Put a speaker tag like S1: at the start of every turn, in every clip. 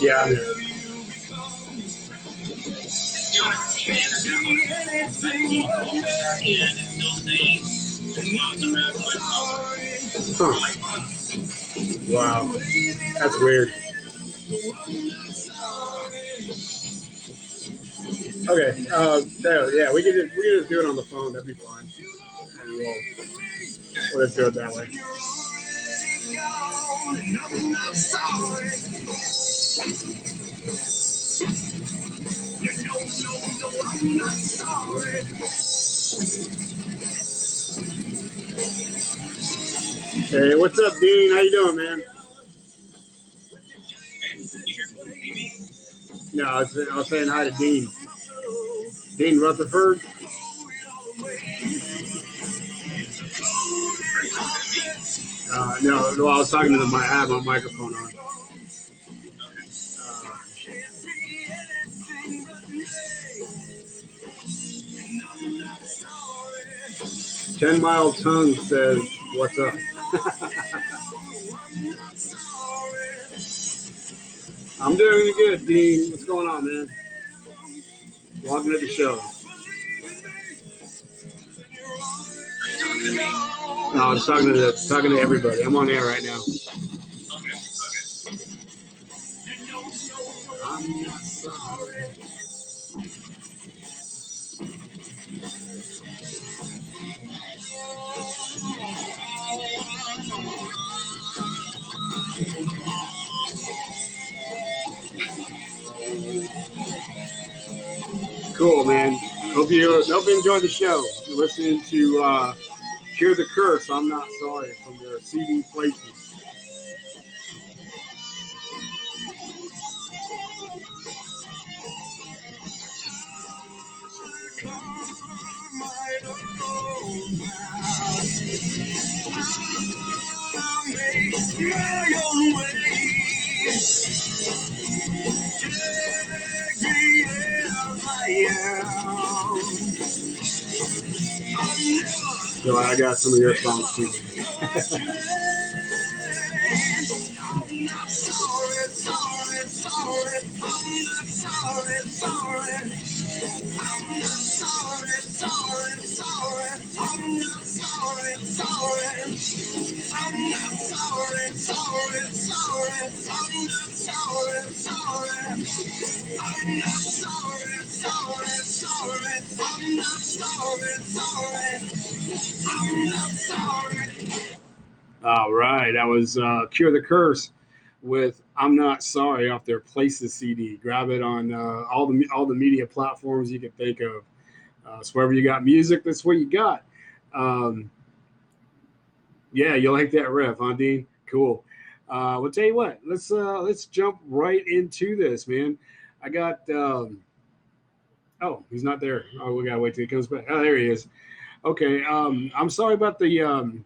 S1: Yeah. Huh. Wow. That's weird. Okay. Yeah, we can just do it on the phone. That'd be fine. We'll just do it that way. Hey, what's up, Dean? How you doing, man? No, I was saying hi to Dean. Dean Rutherford. No, I was talking to I have my microphone on. 10 Mile Tongue says, what's up? I'm doing good, Dean. What's going on, man? Welcome to the show. No, I was talking to everybody. I'm on air right now. I'm not sorry. Cool, man. Hope you enjoy the show. You're listening to Hear the Curse, I'm Not Sorry, from their CD Places. So I got some of your songs too. All right, that was Cure the Curse with "I'm Not Sorry" off their Places CD. Grab it on all the media platforms you can think of. So wherever you got music, that's what you got. Um, yeah, you like that riff, huh, Dean? Cool. Well, tell you what, let's jump right into this, man. I got. Oh, he's not there. Oh, we gotta wait till he comes back. Oh, there he is. Okay. I'm sorry about the.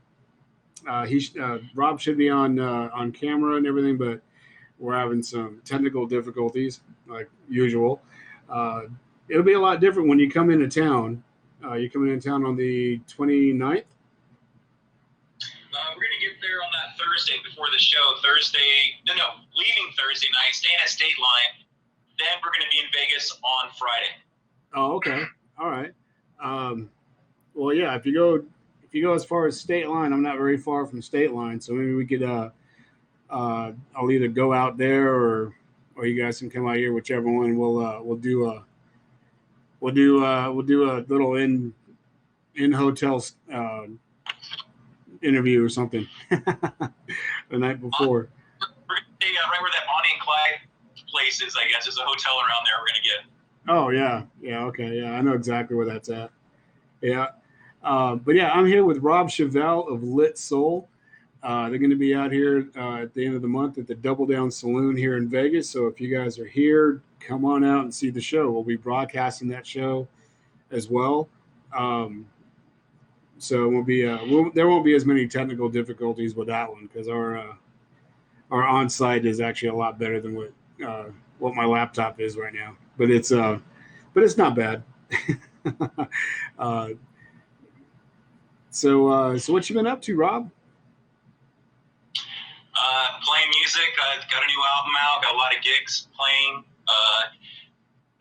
S1: Rob should be on camera and everything, but we're having some technical difficulties, like usual. Uh, it'll be a lot different when you come into town. You're coming into town on the 29th.
S2: We're going to get there on that Thursday before the show. Leaving Thursday night, staying at State Line. Then we're going to be in Vegas on Friday.
S1: Oh, okay. All right. Well, yeah. If you go as far as State Line, I'm not very far from State Line, so maybe we could. I'll either go out there or you guys can come out here, whichever one. We'll do a little in hotel interview or something the night before.
S2: We're going to stay right where that Bonnie and Clyde place is, I guess. There's a hotel around there we're going to get.
S1: Oh, yeah. Yeah, okay. Yeah, I know exactly where that's at. Yeah. But, yeah, I'm here with Rob Chevelle of Lit Soul. They're going to be out here at the end of the month at the Double Down Saloon here in Vegas. So if you guys are here, come on out and see the show. We'll be broadcasting that show as well. So it won't be there won't be as many technical difficulties with that one because our on-site is actually a lot better than what my laptop is right now. But it's not bad. So what you been up to, Rob?
S2: Playing music. I've got a new album out. Got a lot of gigs playing.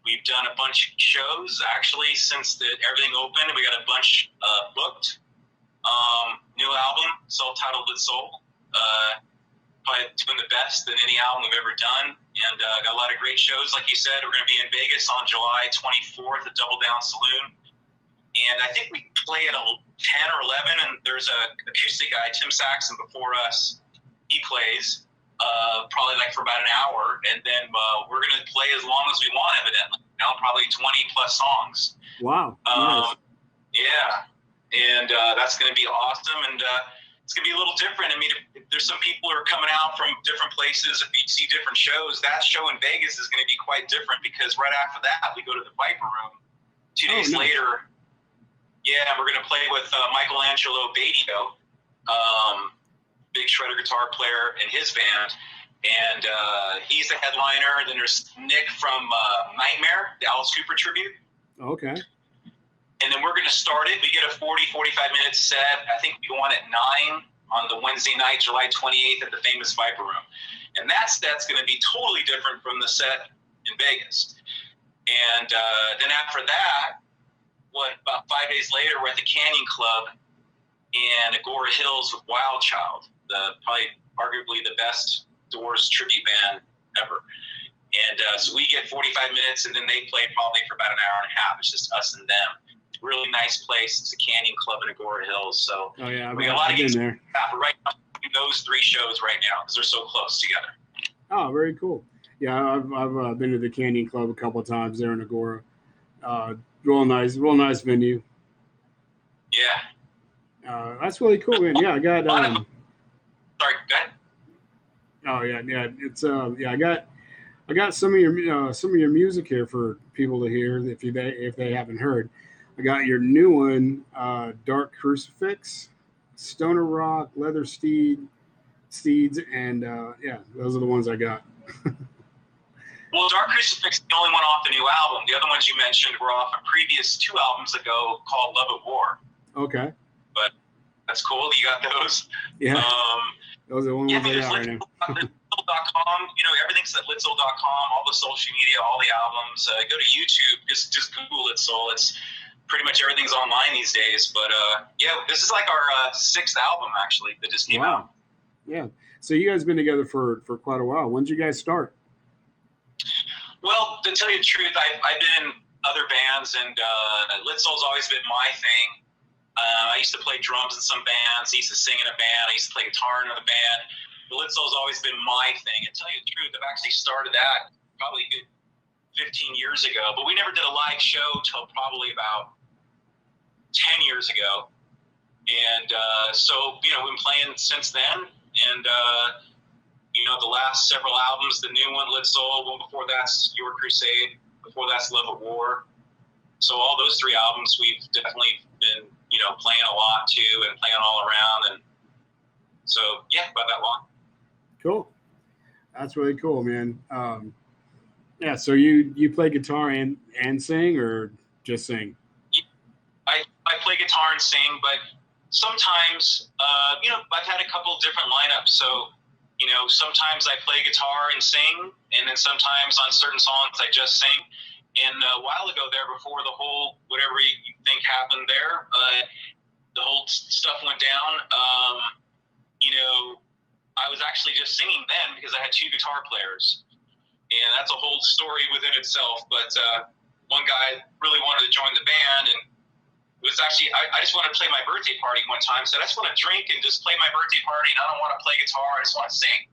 S2: We've done a bunch of shows actually since everything opened. We got a bunch booked. New album, self-titled Lit Soul. Probably doing the best than any album we've ever done. And got a lot of great shows. Like you said, we're going to be in Vegas on July 24th at Double Down Saloon. And I think we play at 10 or 11. And there's a acoustic guy, Tim Saxon, before us. He plays probably like for about an hour. And then we're going to play as long as we want, evidently. Probably 20 plus songs.
S1: Wow. Nice.
S2: Yeah. And that's going to be awesome. And it's going to be a little different. I mean, if there's some people who are coming out from different places. If you see different shows, that show in Vegas is going to be quite different because right after that, we go to the Viper Room 2 days later. Yeah, we're going to play with Michelangelo Badio, big shredder guitar player in his band. And he's the headliner. Then there's Nick from Nightmare, the Alice Cooper tribute.
S1: Okay.
S2: And then we're going to start it. We get a 45-minute set. I think we go on at 9 on the Wednesday night, July 28th at the famous Viper Room. And that set's going to be totally different from the set in Vegas. And then after that, about 5 days later, we're at the Canyon Club in Agora Hills with Wild Child, probably arguably the best Doors tribute band ever. And so we get 45 minutes, and then they play probably for about an hour and a half. It's just us and them. Really nice place. It's a Canyon Club in Agora Hills. So
S1: we got
S2: a lot of gigs there. Right now, those 3 shows right now because they're so close together.
S1: Oh, very cool. Yeah, I've been to the Canyon Club a couple of times there in Agora. Real nice venue.
S2: Yeah.
S1: That's really cool, man. Yeah, I got.
S2: Sorry, go ahead.
S1: Oh yeah. It's I got some of your music here for people to hear if they haven't heard. I got your new one, Dark Crucifix, Stoner Rock, Leather Steeds, and those are the ones I got.
S2: Well, Dark Crucifix is the only one off the new album. The other ones you mentioned were off a previous 2 albums ago called Love at War.
S1: Okay.
S2: But that's cool. You got those.
S1: Yeah. Those are the only ones I got right now.
S2: Litsoul.com, everything's at litsoul.com, all the social media, all the albums. Go to YouTube, just Google Lit Soul. It's pretty much everything's online these days. But yeah, this is like our 6th album actually that just came out.
S1: Yeah. So you guys been together for quite a while. When did you guys start?
S2: Well, to tell you the truth, I've been in other bands, and Lit Soul's always been my thing. I used to play drums in some bands. I used to sing in a band. I used to play guitar in another band. The Lit Soul's always been my thing. And to tell you the truth, I've actually started that probably a good 15 years ago. But we never did a live show till probably about 10 years ago. And so, we've been playing since then. And, the last several albums, the new one, Lit Soul, one before that's Your Crusade, before that's Love of War. So all those 3 albums, we've definitely been, playing a lot too, and playing all around. And so, yeah, about that long.
S1: Cool. That's really cool, man. Yeah. So you play guitar and sing, or just sing?
S2: I play guitar and sing, but sometimes, I've had a couple different lineups. So, sometimes I play guitar and sing, and then sometimes on certain songs I just sing. And a while ago there, before the whole whatever you think happened there, the whole stuff went down, I was actually just singing then because I had 2 guitar players. And that's a whole story within itself. But one guy really wanted to join the band, and it was actually, I just wanted to play my birthday party one time. Said, I just want to drink and just play my birthday party, and I don't want to play guitar. I just want to sing.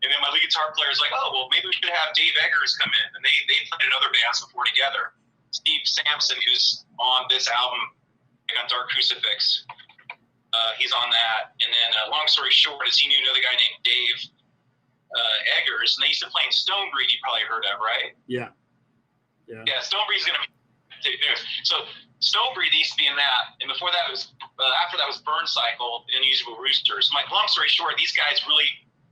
S2: And then my lead guitar player is like, oh, well, maybe we should have Dave Eggers come in. And they played in other bands before together. Steve Sampson, who's on this album, on Dark Crucifix, he's on that. And then long story short is he knew another guy named Dave Eggers, and they used to play in Stonebreed. You probably heard of, right?
S1: Yeah.
S2: Stonebreed's going to be so Stonebreed used to be in that, and before that was after that was Burn Cycle and Unusual Roosters. Like, long story short, these guys really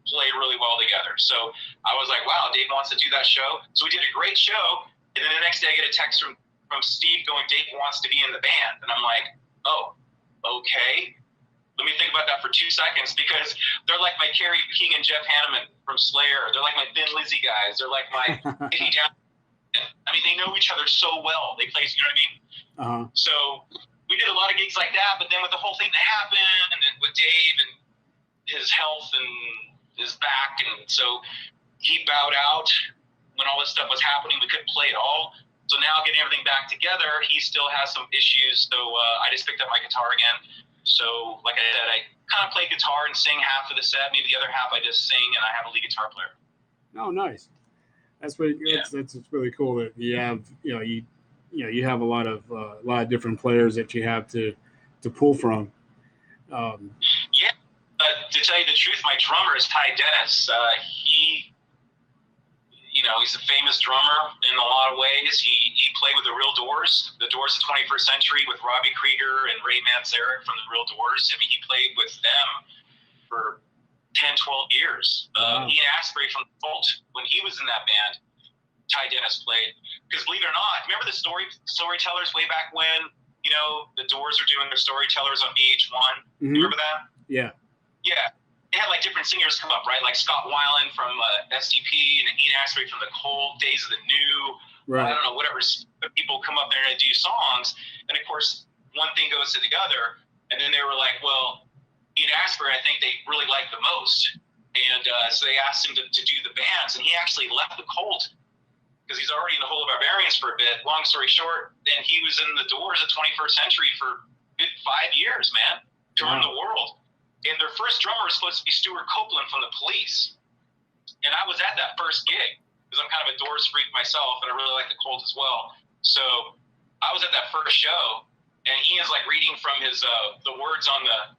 S2: played really well together. So I was like, wow, Dave wants to do that show. So we did a great show, and then the next day I get a text from Steve going, Dave wants to be in the band, and I'm like, oh, okay. Let me think about that for 2 seconds, because they're like my Kerry King and Jeff Hanneman from Slayer. They're like my Thin Lizzy guys. They're like my Eddie Down. I mean, they know each other so well. They play, you know what I mean?
S1: Uh-huh.
S2: So we did a lot of gigs like that, but then with the whole thing that happened, and then with Dave and his health and his back, and so he bowed out when all this stuff was happening. We couldn't play at all. So now getting everything back together, he still has some issues. So I just picked up my guitar again. So like I said, I kind of play guitar and sing half of the set. Maybe the other half I just sing, and I have a lead guitar player.
S1: Oh, nice. That's really cool that you have, you have a lot of different players that you have to pull from.
S2: Yeah. To tell you the truth, my drummer is Ty Dennis. He's a famous drummer in a lot of ways. He played with the Real Doors, the Doors of 21st Century, with Robbie Krieger and Ray Manzarek from the Real Doors. I mean, he played with them for 10, 12 years.
S1: Wow.
S2: Ian Astbury from the Cult, when he was in that band, Ty Dennis played. Because believe it or not, remember the Storytellers way back when, the Doors were doing their Storytellers on VH1?
S1: Mm-hmm.
S2: You remember that?
S1: Yeah.
S2: Yeah. They had like different singers come up, right? Like Scott Weiland from SDP, and Ian Astbury from the Cold, Days of the New.
S1: Right.
S2: I don't know, whatever people come up there and do songs. And of course, one thing goes to the other. And then they were like, well, Ian Astbury, I think they really liked the most. And so they asked him to do the bands. And he actually left the Cold because he's already in the Whole of Barbarians for a bit. Long story short, then he was in the Doors of 21st Century for a good 5 years, man, touring the world. And their first drummer was supposed to be Stuart Copeland from the Police. And I was at that first gig because I'm kind of a Doors freak myself, and I really like the Cold as well. So I was at that first show, and Ian's like reading from his the words on the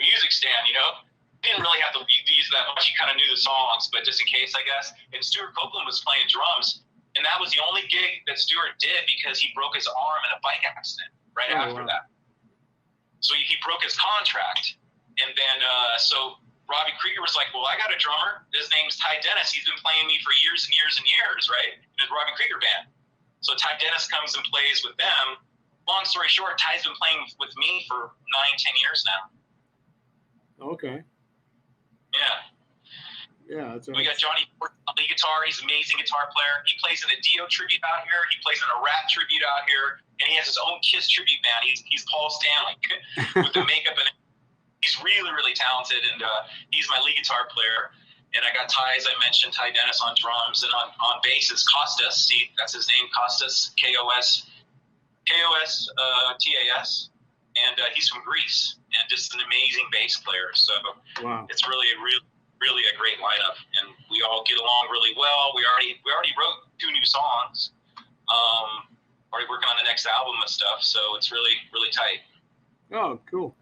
S2: music stand, Didn't really have to use that much. He kind of knew the songs, but just in case, I guess. And Stuart Copeland was playing drums, and that was the only gig that Stuart did because he broke his arm in a bike accident right after that. So he broke his contract. And then, so Robbie Krieger was like, well, I got a drummer. His name's Ty Dennis. He's been playing me for years and years and years, right? In the Robbie Krieger band. So Ty Dennis comes and plays with them. Long story short, Ty's been playing with me for 9, 10 years now.
S1: Okay.
S2: Yeah.
S1: Yeah, that's right.
S2: We got Johnny Ford on lead guitar. He's an amazing guitar player. He plays in a Dio tribute out here. He plays in a Rat tribute out here, and he has his own Kiss tribute band. He's Paul Stanley with the makeup, and he's really, really talented. And he's my lead guitar player. And I got Ty, as I mentioned, Ty Dennis on drums, and on bass is Kostas. See, that's his name, Kostas, Kostas, TAS, and he's from Greece, and just an amazing bass player. So
S1: wow.
S2: It's really a great lineup, and we all get along really well. We already wrote 2 new songs. Already working on the next album and stuff, so it's really, really tight.
S1: Oh, cool.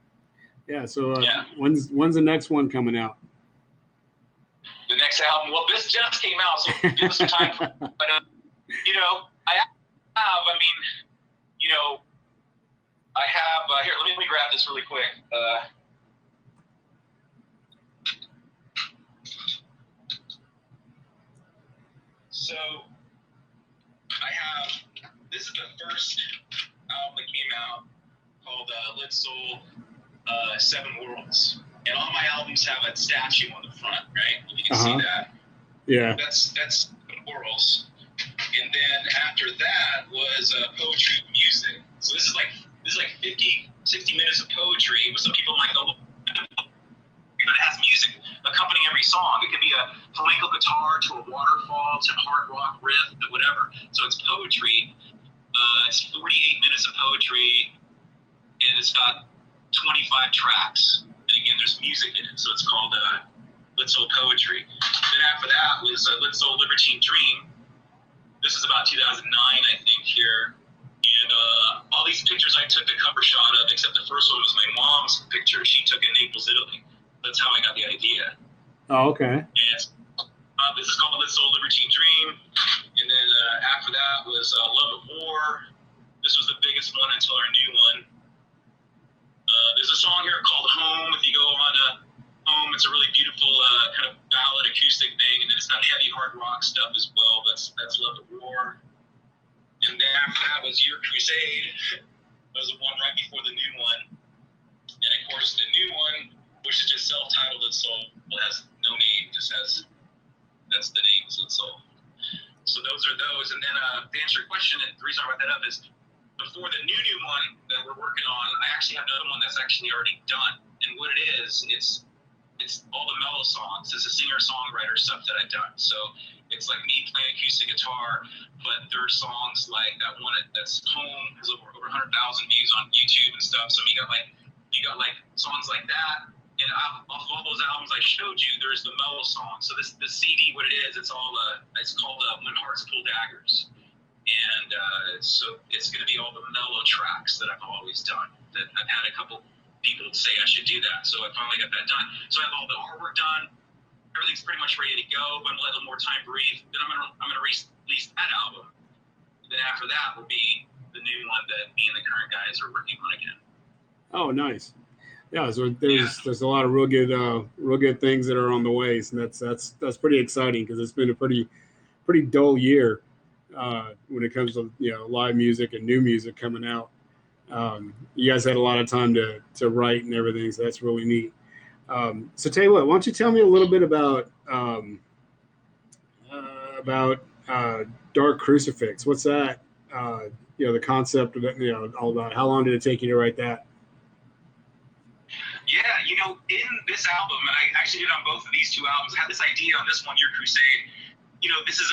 S1: Yeah. So when's the next one coming out?
S2: The next album. Well, this just came out, so give us some time. But I have here. Let me grab this really quick. So I have, this is the first album that came out called Lit Soul 7 Worlds. And all my albums have a statue on the front, right? You can see that.
S1: Yeah.
S2: That's 7 Worlds. And then after that was poetry music. So this is like 50, 60 minutes of poetry. Some people might go, but it has music accompanying every song. It could be a flamenco guitar to a waterfall to a hard rock riff to whatever. So it's poetry. It's 48 minutes of poetry, and it's got 25 tracks. And again, there's music in it, so it's called Lit Soul Poetry. Then after that was Lit Soul Libertine Dream. This is about 2009, I think, here. And all these pictures I took the cover shot of, except the first one was my mom's picture she took in Naples, Italy. That's how I got the idea.
S1: Oh, okay.
S2: And this is called Lit Soul Libertine Dream. And then after that was Love of War. This was the biggest one until our new one. There's a song here called Home. If you go on Home, it's a really beautiful kind of ballad acoustic thing. And then it's got heavy hard rock stuff as well. That's Love of War. And then after that was Your Crusade. That was the one right before the new one. And of course, the new one, which is just self-titled Lit Soul. Well, it has no name, just has, that's the name, Lit Soul. So those are those. And then to answer your question, and the reason I brought that up is before the new one that we're working on, I actually have another one that's actually already done. And what it is, it's all the mellow songs. It's a singer-songwriter stuff that I've done. So it's like me playing acoustic guitar, but there are songs like that one that's Home, has over 100,000 views on YouTube and stuff. So you got like songs like that. And off all those albums I showed you, there's the mellow song. So the CD, what it is, it's called When Hearts Pull Daggers. And so it's going to be all the mellow tracks that I've always done. That I've had a couple people say I should do that. So I finally got that done. So I have all the artwork done. Everything's pretty much ready to go. But I'm going to let a little more time breathe. Then I'm going to release that album. Then after that will be the new one that me and the current guys are working on again.
S1: Oh, nice. Yeah, so there's a lot of real good things that are on the way, and that's pretty exciting because it's been a pretty dull year when it comes to live music and new music coming out. You guys had a lot of time to write and everything, so that's really neat. So tell you what, why don't you tell me a little bit about Dark Crucifix? What's that? The concept of that, all about. How long did it take you to write that?
S2: Yeah, in this album, and I actually did on both of these 2 albums, I had this idea on this one, Your Crusade. This is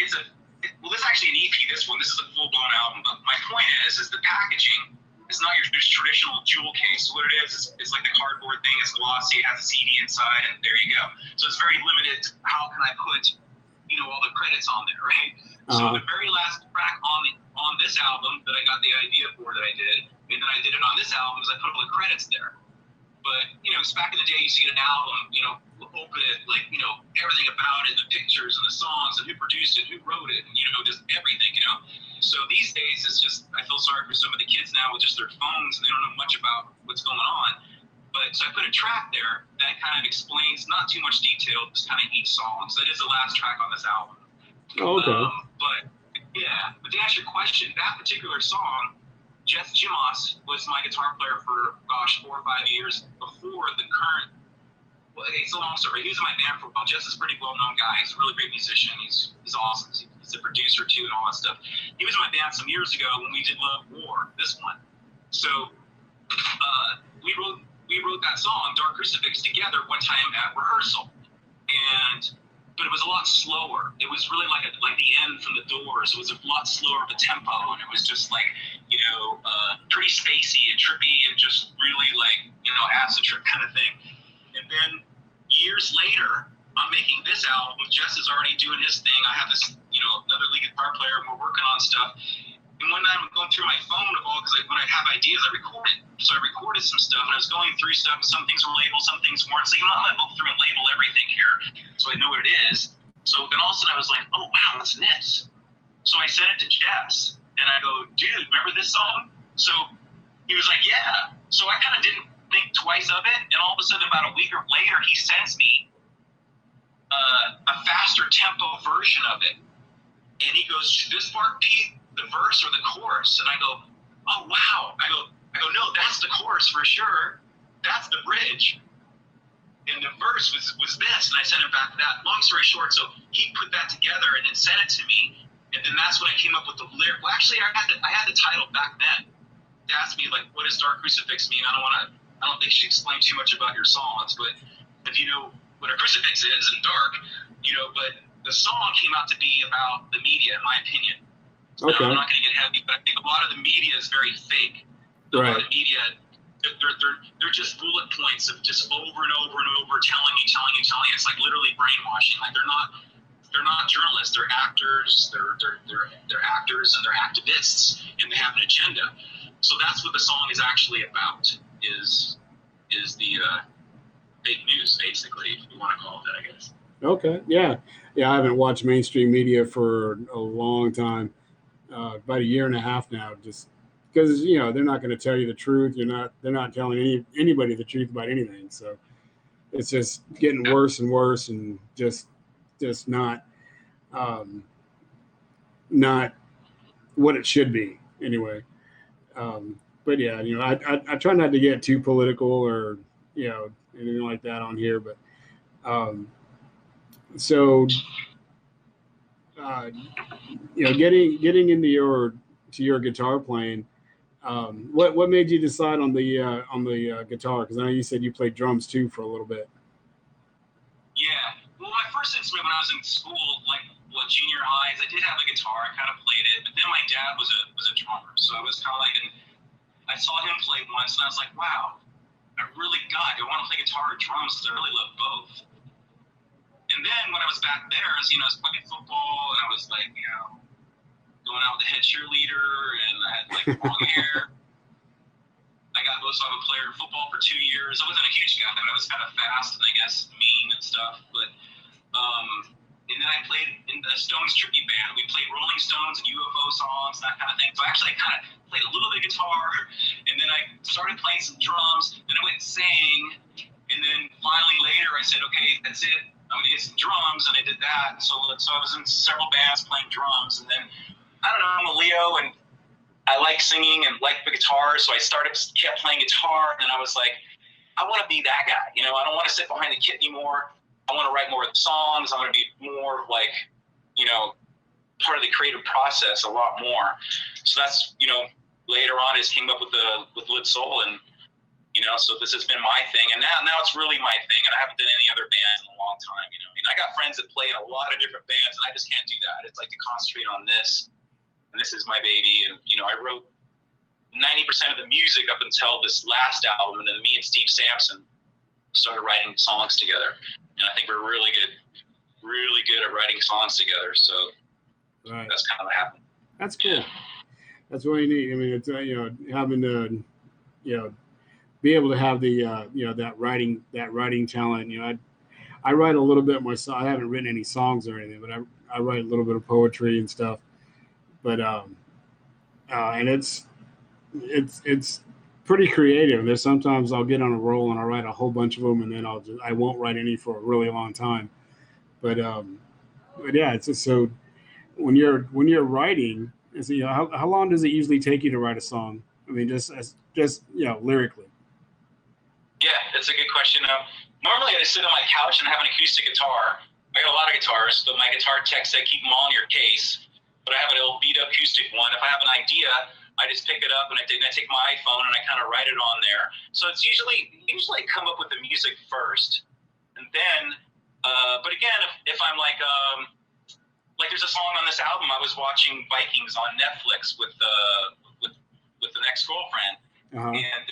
S2: this is actually an EP, this one. This is a full-blown album, but my point is the packaging is not your traditional jewel case. What it is, it's like the cardboard thing, it's glossy, it has a CD inside, and there you go. So it's very limited to how can I put, all the credits on there, right? So the very last track on this album that I got the idea for that I did, and then I did it on this album, is I put all the credits there. But, back in the day, you see an album, open it, everything about it, the pictures and the songs and who produced it, who wrote it, and, just everything, So these days, it's just, I feel sorry for some of the kids now with just their phones, and they don't know much about what's going on. But, so I put a track there that kind of explains, not too much detail, just kind of each song. So it is the last track on this album.
S1: Oh, okay.
S2: But to answer your question, that particular song, Jeff Jimos was my guitar player for 4 or 5 years before the current okay, so long story. He was in my band for a while. Jess is a pretty well-known guy. He's a really great musician. He's awesome. He's a producer too and all that stuff. He was in my band some years ago when we did Love War, this one. So we wrote that song, Dark Crucifix, together one time at rehearsal. But it was a lot slower. It was really like the end from the Doors. It was a lot slower of a tempo, and it was just like, pretty spacey and trippy and just really like, acid trip kind of thing. And then years later, I'm making this album. Jess is already doing his thing. I have this, another lead guitar player, and we're working on stuff. And one night I'm going through my phone because when I have ideas, I record it. So I recorded some stuff, and I was going through stuff. Some things were labeled, some things weren't. So I'm going to go through and label everything here so I know what it is. So then all of a sudden I was like, oh, wow, what's this? So I sent it to Jess, and I go, dude, remember this song? So he was like, yeah. So I kind of didn't think twice of it, and all of a sudden about a week or later, he sends me a faster tempo version of it. And he goes, should this part be the verse or the chorus? And I go, oh, wow. I go, no, that's the chorus for sure. That's the bridge. And the verse was this, and I sent him back that. Long story short, so he put that together and then sent it to me, and then that's when I came up with the lyric. Well, actually, I had the title back then. They asked me, like, what does Dark Crucifix mean? I don't think you should explain too much about your songs, but if you know what a crucifix is and dark, but the song came out to be about the media, in my opinion.
S1: Okay.
S2: I'm not going to get heavy, but I think a lot of the media is very fake. A lot of the media, they're just bullet points of just over and over and over telling you. It's like literally brainwashing. Like they're not journalists. They're actors. They're actors and they're activists, and they have an agenda. So that's what the song is actually about. Is the fake news, basically, if you want to call it that, I guess.
S1: Okay. Yeah. I haven't watched mainstream media for a long time, about a year and a half now, just because they're not going to tell you the truth. They're not telling anybody the truth about anything. So it's just getting worse and worse, and just not what it should be anyway. But yeah, I try not to get too political or anything like that on here. But getting into your guitar playing. What made you decide on the guitar? Because I know you said you played drums too for a little bit.
S2: Yeah. Well, my first instrument when I was in school, junior highs, I did have a guitar. I kind of played it, but then my dad was a drummer, so I was kind of like, I saw him play once, and I was like, wow, I want to play guitar or drums because I really love both. And then when I was back there, I was playing football, and I was like, going out with the head cheerleader, and I had long hair. I got most of a player in football for 2 years. I wasn't a huge guy, but I was kind of fast and I guess mean and stuff. But and then I played in the Stones tribute band. We played Rolling Stones and UFO songs and that kind of thing. So actually I kind of played a little bit of guitar, and then I started playing some drums. Then I went and sang, and then finally later I said, okay, that's it. I'm gonna get some drums, and I did that. So I was in several bands playing drums, and then I don't know, I'm a Leo, and I like singing and like the guitar, so I kept playing guitar, and I was like, I want to be that guy. I don't want to sit behind the kit anymore. I want to write more of the songs. I want to be more like, part of the creative process a lot more. So that's, later on I just came up with Lit Soul, and, so this has been my thing, and now it's really my thing, and I haven't done any other bands in a long time. I got friends that play in a lot of different bands, and I just can't do that. It's like to concentrate on this. And this is my baby, and I wrote 90% of the music up until this last album, and then me and Steve Sampson started writing songs together. And I think we're really good at writing songs together. So That's kind of what happened.
S1: That's cool. Yeah. That's really neat. I mean, it's having to be able to have the that writing talent. I write a little bit myself. I haven't written any songs or anything, but I write a little bit of poetry and stuff. But and it's pretty creative. There's sometimes I'll get on a roll and I'll write a whole bunch of them, and then I won't write any for a really long time. But yeah, it's just so when you're writing, how long does it usually take you to write a song? I mean, just lyrically.
S2: Yeah. That's a good question. Normally, I sit on my couch and have an acoustic guitar. I got a lot of guitars, but my guitar tech said keep them all in your case. But I have an old beat-up acoustic one. If I have an idea, I just pick it up and I take my iPhone and I kind of write it on there. So it's usually I come up with the music first, and then. But again, if I'm like there's a song on this album. I was watching Vikings on Netflix with an ex-girlfriend, and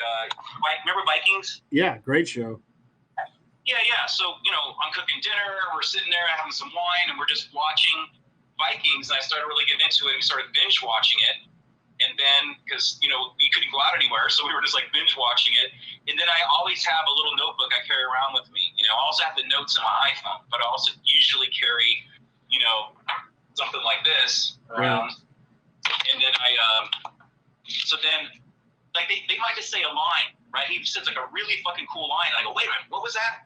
S2: remember Vikings?
S1: Yeah, great show.
S2: Yeah. So I'm cooking dinner. We're sitting there having some wine, and we're just watching Vikings. And I started really getting into it and started binge watching it. And then, because, we couldn't go out anywhere, so we were just, binge watching it. And then I always have a little notebook I carry around with me. I also have the notes in my iPhone, but I also usually carry, something like this around. And then they might just say a line, right? He says, a really fucking cool line. And I go, wait a minute, what was that?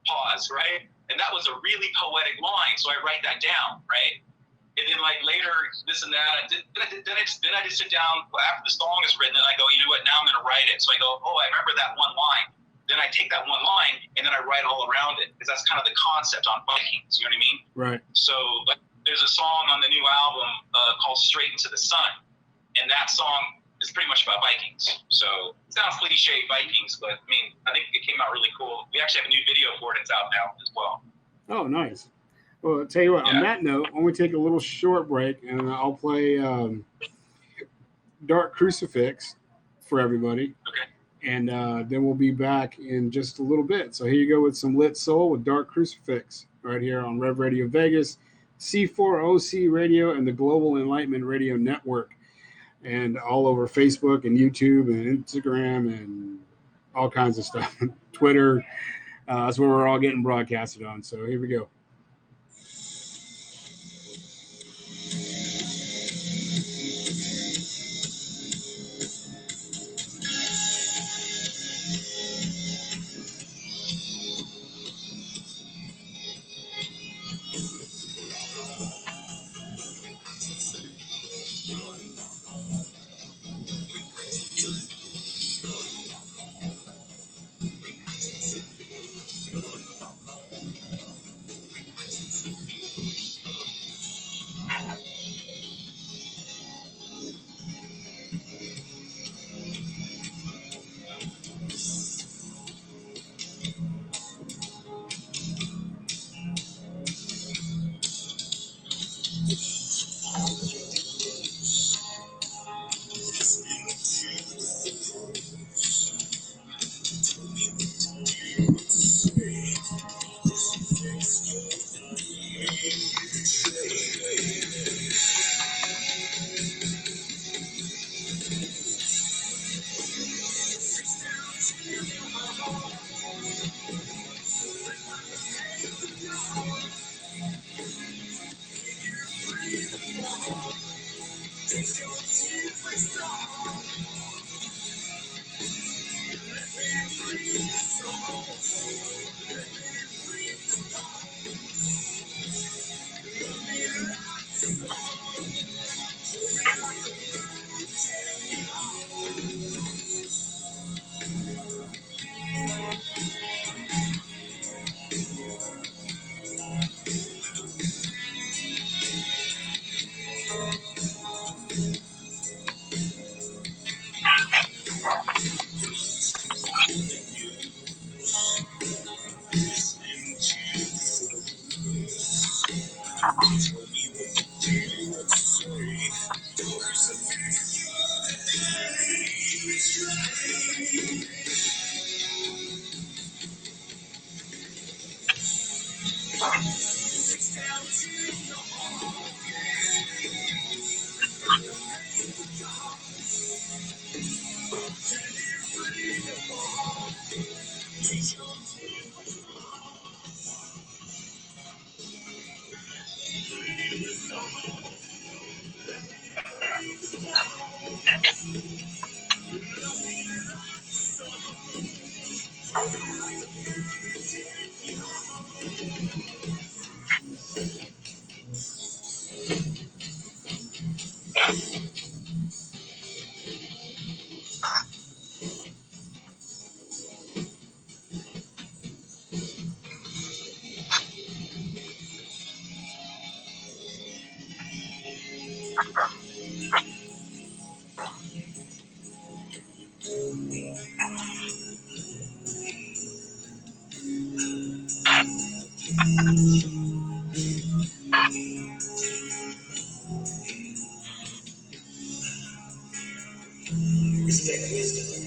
S2: Pause, right? And that was a really poetic line, so I write that down, right? And then later, this and that. Then I just sit down after the song is written, and I go, you know what? Now I'm going to write it. So I go, oh, I remember that one line. Then I take that one line, and then I write all around it, because that's kind of the concept on Vikings. You know what I mean? Right. So there's a song on the new album called "Straight Into the Sun," and that song is pretty much about Vikings. So it sounds cliche, Vikings, but I think it came out really cool. We actually have a new video for it. It's out now as well.
S1: Oh, nice. Well, I'll tell you what, on that note, I'm going to take a little short break, and I'll play Dark Crucifix for everybody. Okay. And then we'll be back in just a little bit. So here you go with some Lit Soul with Dark Crucifix right here on Rev Radio Vegas, C4OC Radio, and the Global Enlightenment Radio Network, and all over Facebook and YouTube and Instagram and all kinds of stuff. Twitter, that's where we're all getting broadcasted on. So here we go.
S3: Respect wisdom.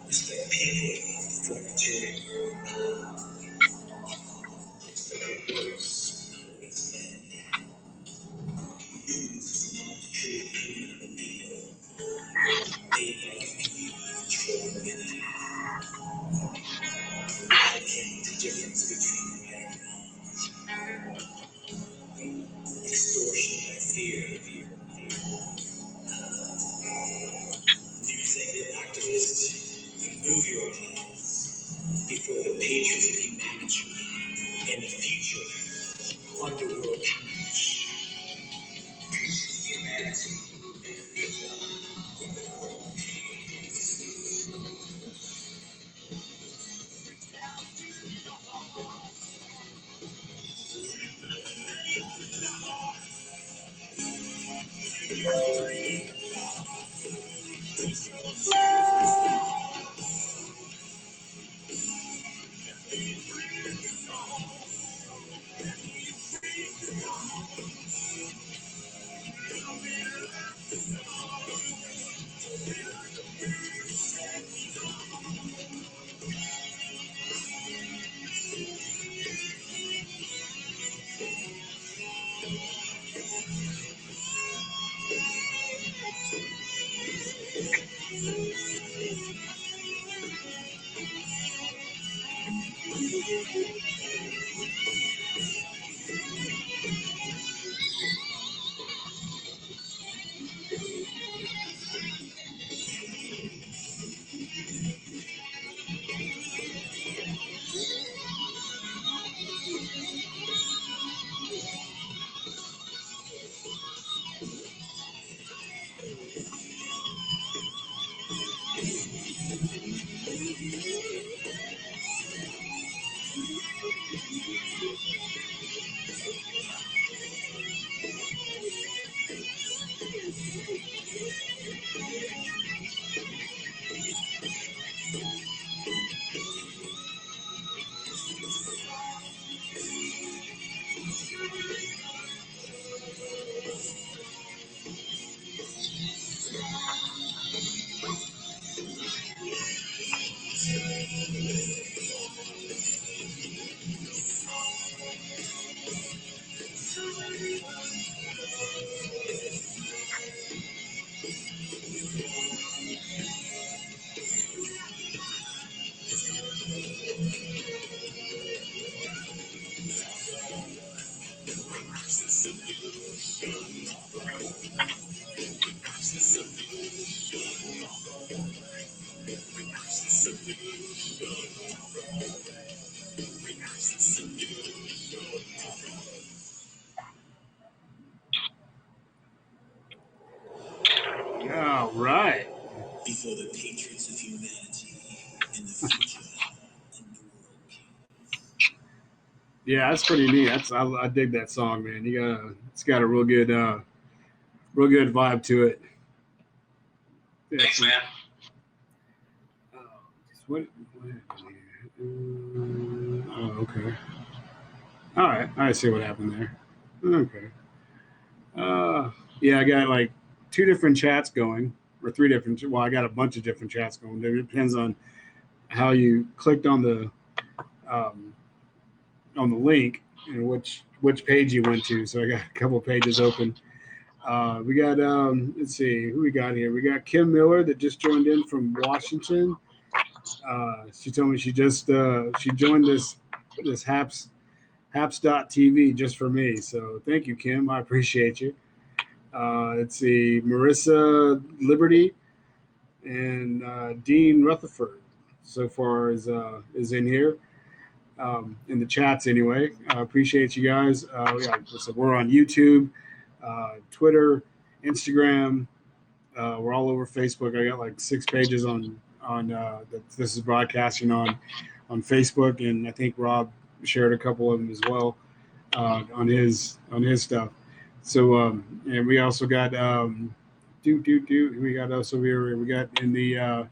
S3: Respect people for maturity. Respect works. Use true. The difference between right and wrong. Extortion by fear. Newsletter activists, remove your hands before the patrons of humanity and the future underworld humanity.
S1: All right.
S3: Before the patriots of humanity and the future underworld.
S1: Yeah, that's pretty neat. I dig that song, man. It's got a real good vibe to it. Yeah,
S2: Thanks, man.
S1: What happened here? Oh, okay. All right, I see what happened there. Okay. Yeah, I got like two different chats going, or three different. Well, I got a bunch of different chats going. It depends on how you clicked um, on the link and which page you went to. So I got a couple pages open. We got let's see who we got here. We got Kim Miller that just joined in from Washington. She told me she joined this Haps.tv just for me. So thank you, Kim. I appreciate you. Let's see, Marissa Liberty and Dean Rutherford so far is in here. In the chats anyway. I appreciate you guys. So we're on YouTube, Twitter, Instagram. We're all over Facebook. I got like 6 pages on that this is broadcasting on Facebook, and I think Rob shared a couple of them as well on his stuff. So and we also got we got also here we got in the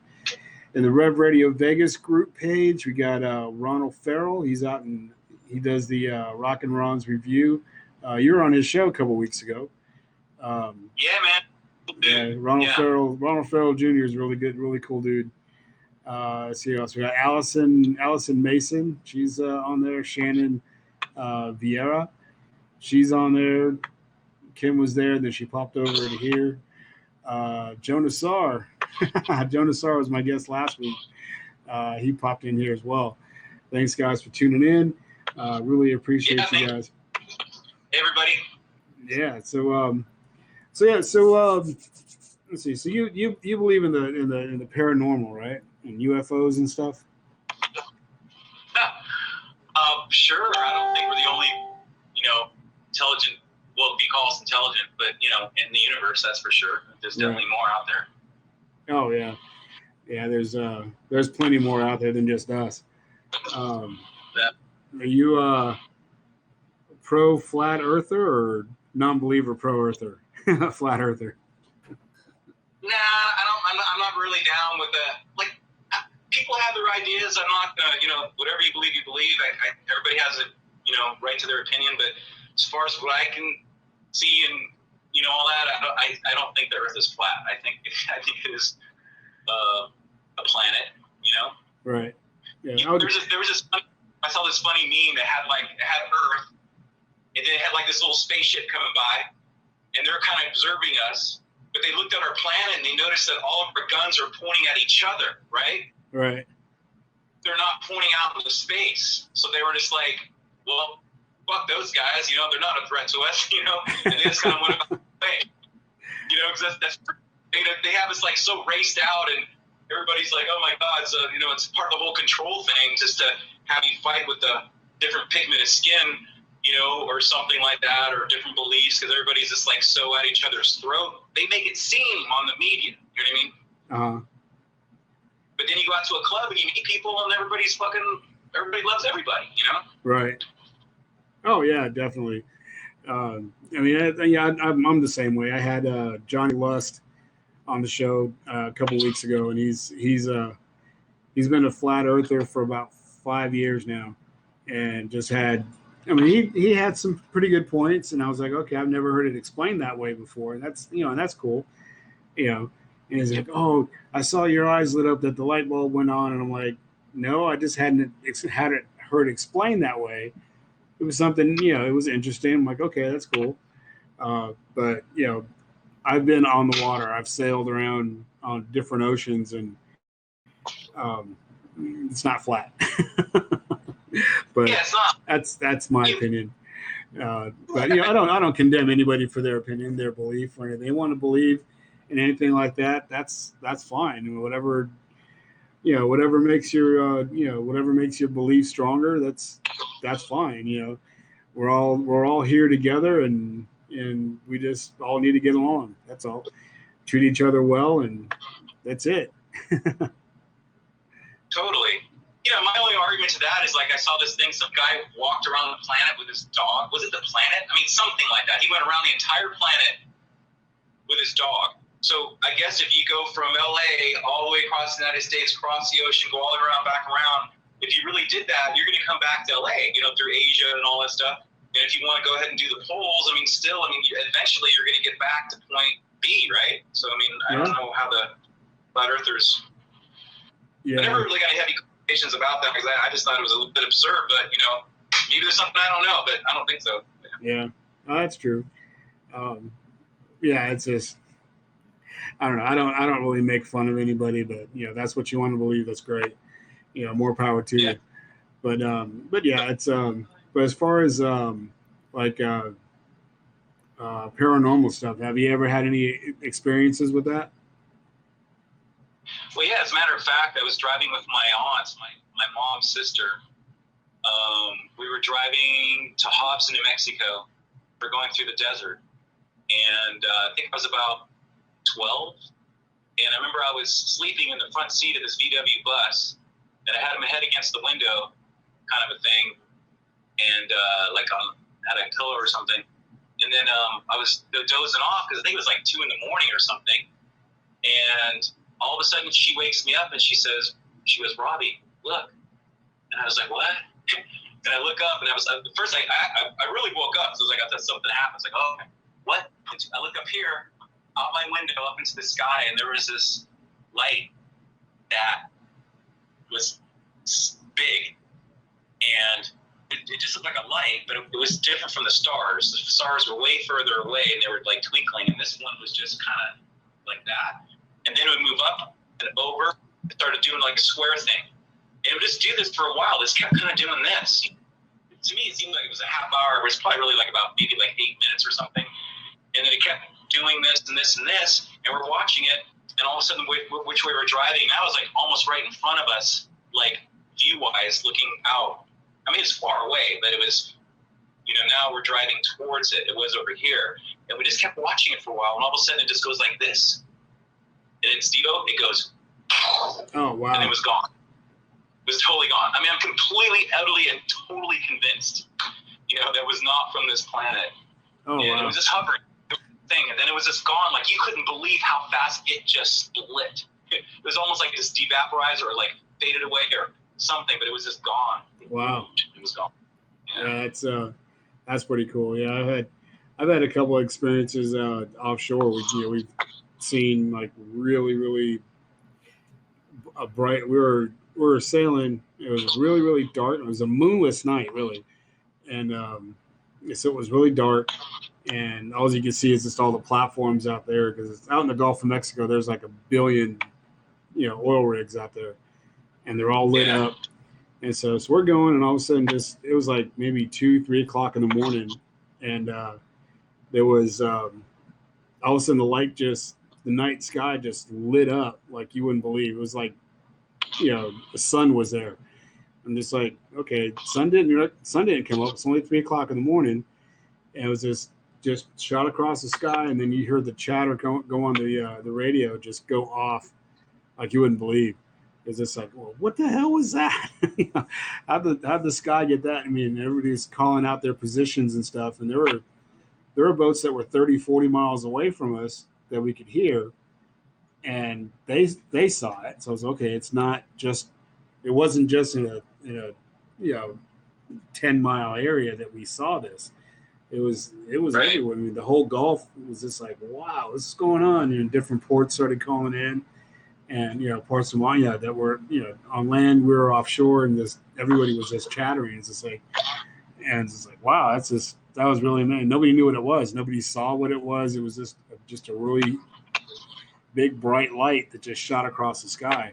S1: In the Rev Radio Vegas group page, we got Ronald Farrell. He does the Rock and Ron's review. You were on his show a couple weeks ago.
S2: Yeah, man.
S1: Yeah, Ronald Farrell Jr. is really good, really cool dude. Let's see who else we got. Allison Mason, she's on there. Shannon Vieira, she's on there. Kim was there, then she popped over to here. Jonah Sarr. Jonah Sarr was my guest last week. He popped in here as well. Thanks, guys, for tuning in. Really appreciate you guys.
S2: Hey, everybody.
S1: Yeah. So let's see. So you believe in the paranormal, right? And UFOs and stuff.
S2: Sure. I don't think we're the only, intelligent. Well, we call us intelligent, but in the universe, that's for sure. There's definitely more out there.
S1: Oh yeah, yeah. There's plenty more out there than just us. Are you pro flat earther or non-believer pro earther? Flat earther.
S2: Nah, I'm not really down with that. Like, people have their ideas. I'm not gonna, whatever you believe. Everybody has a, right to their opinion. But as far as what I can see and all that, I don't think the Earth is flat. I think it is a planet.
S1: Right. Yeah.
S2: There was this. I saw this funny meme that had Earth, and then it had like this little spaceship coming by, and they're kind of observing us. But they looked at our planet and they noticed that all of our guns are pointing at each other, right?
S1: Right.
S2: They're not pointing out into space. So they were just like, well, fuck those guys, they're not a threat to us, and they just kind of went about the way. Because that's they have us like so raced out, and everybody's like, oh my God, so, it's part of the whole control thing just to have you fight with the different pigment of skin, or something like that, or different beliefs, because everybody's just like so at each other's throat. They make it seem on the media, you know what I mean?
S1: Uh-huh.
S2: But then you go out to a club and you meet people, and everybody loves everybody,
S1: Right. Oh yeah, definitely. I'm the same way. I had Johnny Lust on the show a couple weeks ago, and he's been a flat earther for about 5 years now, and just had. He had some pretty good points, and I was like, okay, I've never heard it explained that way before, and that's and that's cool, And he's like, oh, I saw your eyes lit up that the light bulb went on, and I'm like, no, I just hadn't had it heard explained that way. It was something, it was interesting. I'm like, okay, that's cool, but I've been on the water, I've sailed around on different oceans, and it's not flat. But
S2: yeah, it's not.
S1: That's my opinion. But I don't condemn anybody for their opinion, their belief, or anything. They want to believe in anything like that. That's fine. Whatever makes your whatever makes your belief stronger. That's fine. We're all here together, and we just all need to get along. That's all. Treat each other well, and that's it.
S2: Totally. My only argument to that is, like, I saw this thing, some guy walked around the planet with his dog. Was it the planet? Something like that. He went around the entire planet with his dog. So I guess if you go from LA all the way across the United States, cross the ocean, go all the way around, back around, if you really did that, you're going to come back to LA, through Asia and all that stuff. And if you want to go ahead and do the poles, eventually you're going to get back to point B, right? So, I don't know how the flat earthers...
S1: Yeah.
S2: I never really got any heavy conversations about that, because I just thought it was a little bit absurd, but, maybe there's something I don't know, but I don't think so.
S1: Yeah, that's true. It's just, I don't know. I don't really make fun of anybody, but that's what you want to believe. That's great. More power to you. But yeah, it's but as far as paranormal stuff, have you ever had any experiences with that?
S2: Well, yeah, as a matter of fact, I was driving with my aunt, my mom's sister. We were driving to Hobson, New Mexico. We're going through the desert. And I think I was about 12. And I remember I was sleeping in the front seat of this VW bus, and I had my head against the window, kind of a thing, and had a pillow or something. And then I was dozing off, because I think it was like 2 a.m. or something. And all of a sudden she wakes me up and she goes, Robbie, look. And I was like, what? And I look up and I was, at first I really woke up. So I was like, I thought something happened. I was like, oh, what? I look up here, out my window, up into the sky, and there was this light that was big. And it just looked like a light, but it was different from the stars. The stars were way further away and they were like twinkling. And this one was just kind of like that. And then it would move up and over. It started doing like a square thing. And it would just do this for a while. This kept kind of doing this. To me, it seemed like it was a half hour. It was probably really like about maybe like 8 minutes or something. And then it kept doing this and this and this. And we're watching it. And all of a sudden, which way we're driving, that was like almost right in front of us, like view-wise, looking out. I mean, it's far away, but it was, now we're driving towards it. It was over here. And we just kept watching it for a while. And all of a sudden, it just goes like this. And it's, it goes,
S1: Oh, wow.
S2: and it was gone. It was totally gone. I mean, I'm completely, utterly, and totally convinced, that was not from this planet.
S1: Oh,
S2: and
S1: wow.
S2: it was just hovering thing, and then it was just gone. Like, you couldn't believe how fast it just split. It was almost like this devaporized or like faded away or something, but it was just gone.
S1: Wow.
S2: It was gone.
S1: Yeah, that's pretty cool. Yeah, I've had a couple of experiences offshore. We've seen like really, really bright. We were sailing. It was really, really dark. It was a moonless night, really, and so it was really dark. And all you can see is just all the platforms out there, because it's out in the Gulf of Mexico. There's like a billion, oil rigs out there, and they're all lit up. And so we're going, and all of a sudden, it was like maybe 2-3 o'clock in the morning, and there was all of a sudden the night sky just lit up like you wouldn't believe. It was like, the sun was there. I'm just like, okay, sun didn't come up. It's only 3 o'clock in the morning, and it was just shot across the sky, and then you heard the chatter go on the radio, just go off like you wouldn't believe. It's just like, well, what the hell was that? How'd the sky get that? I mean, everybody's calling out their positions and stuff, and there were boats that were 30, 40 miles away from us that we could hear, and they saw it. So I was okay. It wasn't just in a 10-mile area that we saw this. It was
S2: Right.
S1: everywhere. I mean, the whole Gulf was just like, wow, this is going on. And different ports started calling in, and parts of Maya that were on land, we were offshore, and everybody was just chattering. It's just like, wow, that was really amazing. Nobody knew what it was. Nobody saw what it was. It was just a really big bright light that just shot across the sky.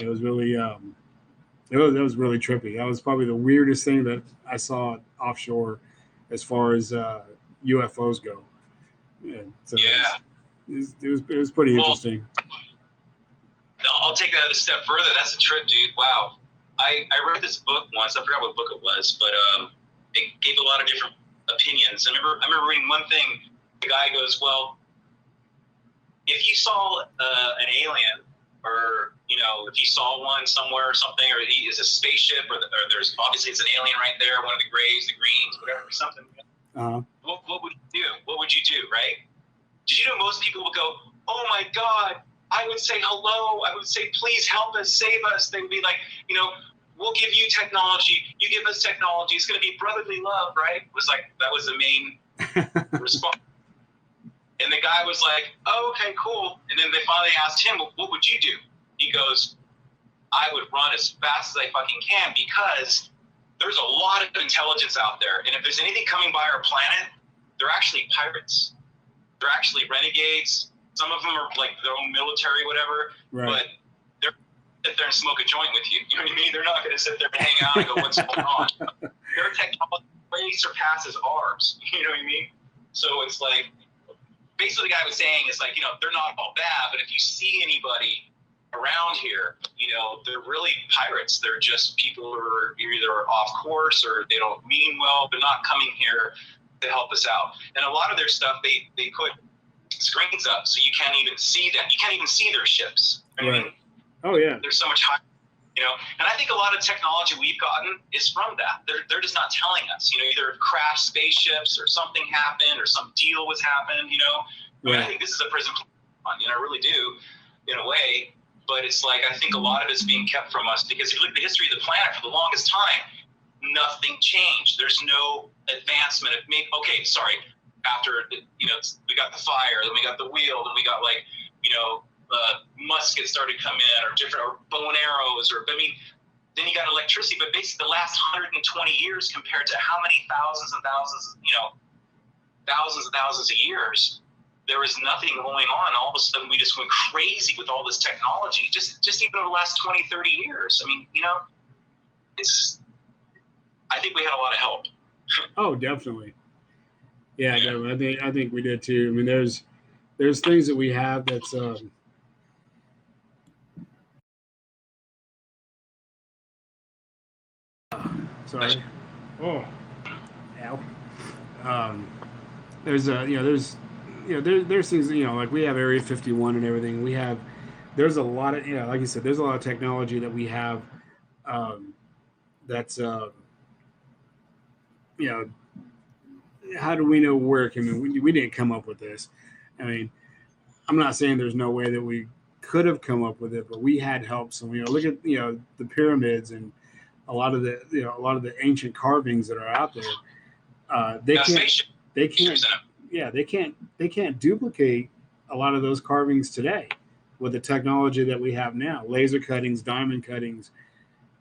S1: It was really it was really trippy. That was probably the weirdest thing that I saw offshore as far as UFOs go. And so it was pretty interesting.
S2: I'll take that a step further. That's a trip, dude. Wow. I read this book once. I forgot what book it was, but it gave a lot of different opinions. I remember reading one thing. The guy goes, well, if you saw an alien, or if you saw one somewhere or something, or he is a spaceship, or there's obviously it's an alien right there, one of the grays, the greens, whatever, something. What would you do? What would you do, right? Did you know most people would go, oh my God, I would say hello. I would say, please help us, save us. They would be like, we'll give you technology. You give us technology. It's going to be brotherly love, right? That was the main response. And the guy was like, oh, okay, cool. And then they finally asked him, well, what would you do? He goes, I would run as fast as I fucking can, because there's a lot of intelligence out there. And if there's anything coming by our planet, they're actually pirates. They're actually renegades. Some of them are like their own military, whatever. Right. But they're sit there and smoke a joint with you. You know what I mean? They're not going to sit there and hang out and go, what's going on? Their technology way surpasses ours. You know what I mean? So it's like, basically the guy was saying is like, they're not all bad, but if you see anybody around here, they're really pirates. They're just people who are either off course or they don't mean well. They're not coming here to help us out. And a lot of their stuff, they put screens up so you can't even see them. You can't even see their ships. You know what I mean?
S1: Oh yeah.
S2: There's so much high, and I think a lot of technology we've gotten is from that. They're just not telling us, either crashed spaceships or something happened or some deal was happened, I mean, I think this is a prison one, I really do. in a way. But it's like, I think a lot of it's being kept from us because if you look at the history of the planet for the longest time, nothing changed. There's no advancement. After, we got the fire, then we got the wheel, then we got muskets started to come in, or bow and arrows, then you got electricity. But basically the last 120 years compared to how many thousands and thousands of years, there was nothing going on. All of a sudden we just went crazy with all this technology, just even over the last 20, 30 years. I mean, I think we had a lot of help.
S1: Oh, definitely. Yeah, definitely. I think we did too. I mean, there's things that we have that's sorry. Oh, ow. There's there's things, like we have Area 51 and everything. There's a lot of, like you said, there's a lot of technology that we have that's how do we know where it can be? We didn't come up with this. I mean, I'm not saying there's no way that we could have come up with it, but we had help. So look at the pyramids and a lot of the ancient carvings that are out there. They can't duplicate a lot of those carvings today with the technology that we have now. Laser cuttings, diamond cuttings.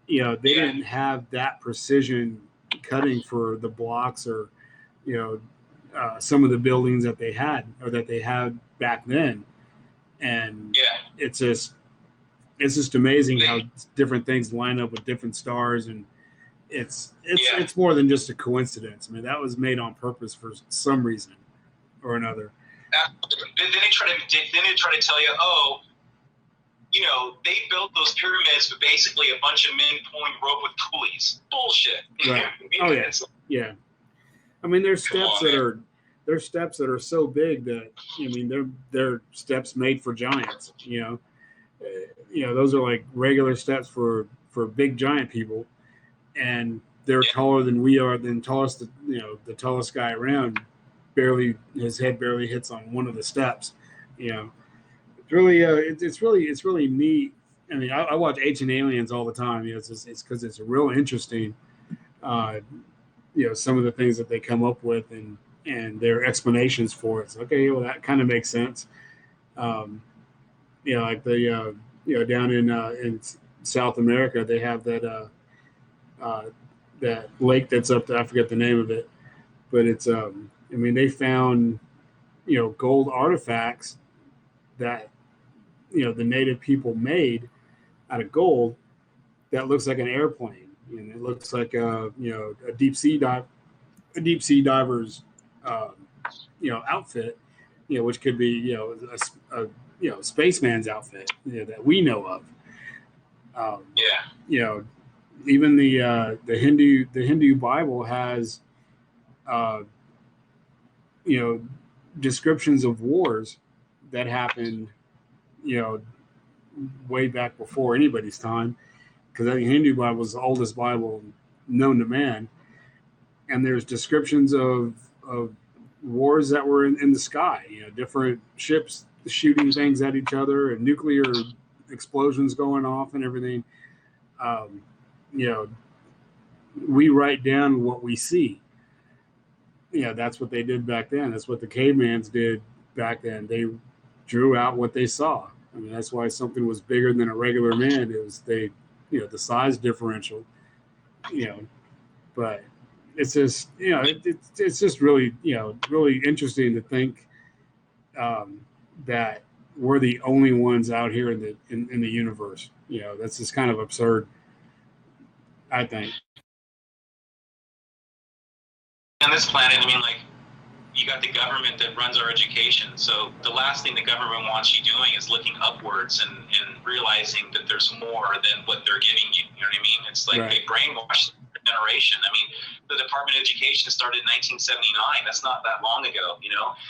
S1: They didn't have that precision cutting for the blocks or some of the buildings that they had back then. And it's just amazing how different things line up with different stars, and it's more than just a coincidence. I mean, that was made on purpose for some reason or another.
S2: Then they try to tell you, they built those pyramids, but basically a bunch of men pulling rope with pulleys. Bullshit.
S1: Right. Oh yeah. Yeah. I mean, there's steps that are so big that they're steps made for giants. Those are like regular steps for big giant people, and they're taller than we are. The tallest guy around, his head barely hits on one of the steps. It's really neat. I mean, I watch Ancient Aliens all the time. It's because it's real interesting. Some of the things that they come up with and their explanations for it. It's okay. Well, that kind of makes sense. Like the down in South America, they have that lake that's up there. I forget the name of it, but it's they found gold artifacts that the native people made out of gold that looks like an airplane, and it looks like a deep sea diver's outfit, which could be a spaceman's outfit that we know of. Even the Hindu Bible has descriptions of wars that happened way back before anybody's time, because I think Hindu Bible is the oldest Bible known to man, and there's descriptions of wars that were in the sky, different ships shooting things at each other and nuclear explosions going off and everything. We write down what we see. That's what they did back then. That's what the cavemans did back then. They drew out what they saw. I mean, that's why something was bigger than a regular man. It was the size differential, but it's just, it's just really, really interesting to think that we're the only ones out here in the universe. That's just kind of absurd, I think.
S2: On this planet, you got the government that runs our education. So the last thing the government wants you doing is looking upwards and realizing that there's more than what they're giving you. You know what I mean? It's like They brainwash the generation. I mean, the Department of Education started in 1979. That's not that long ago,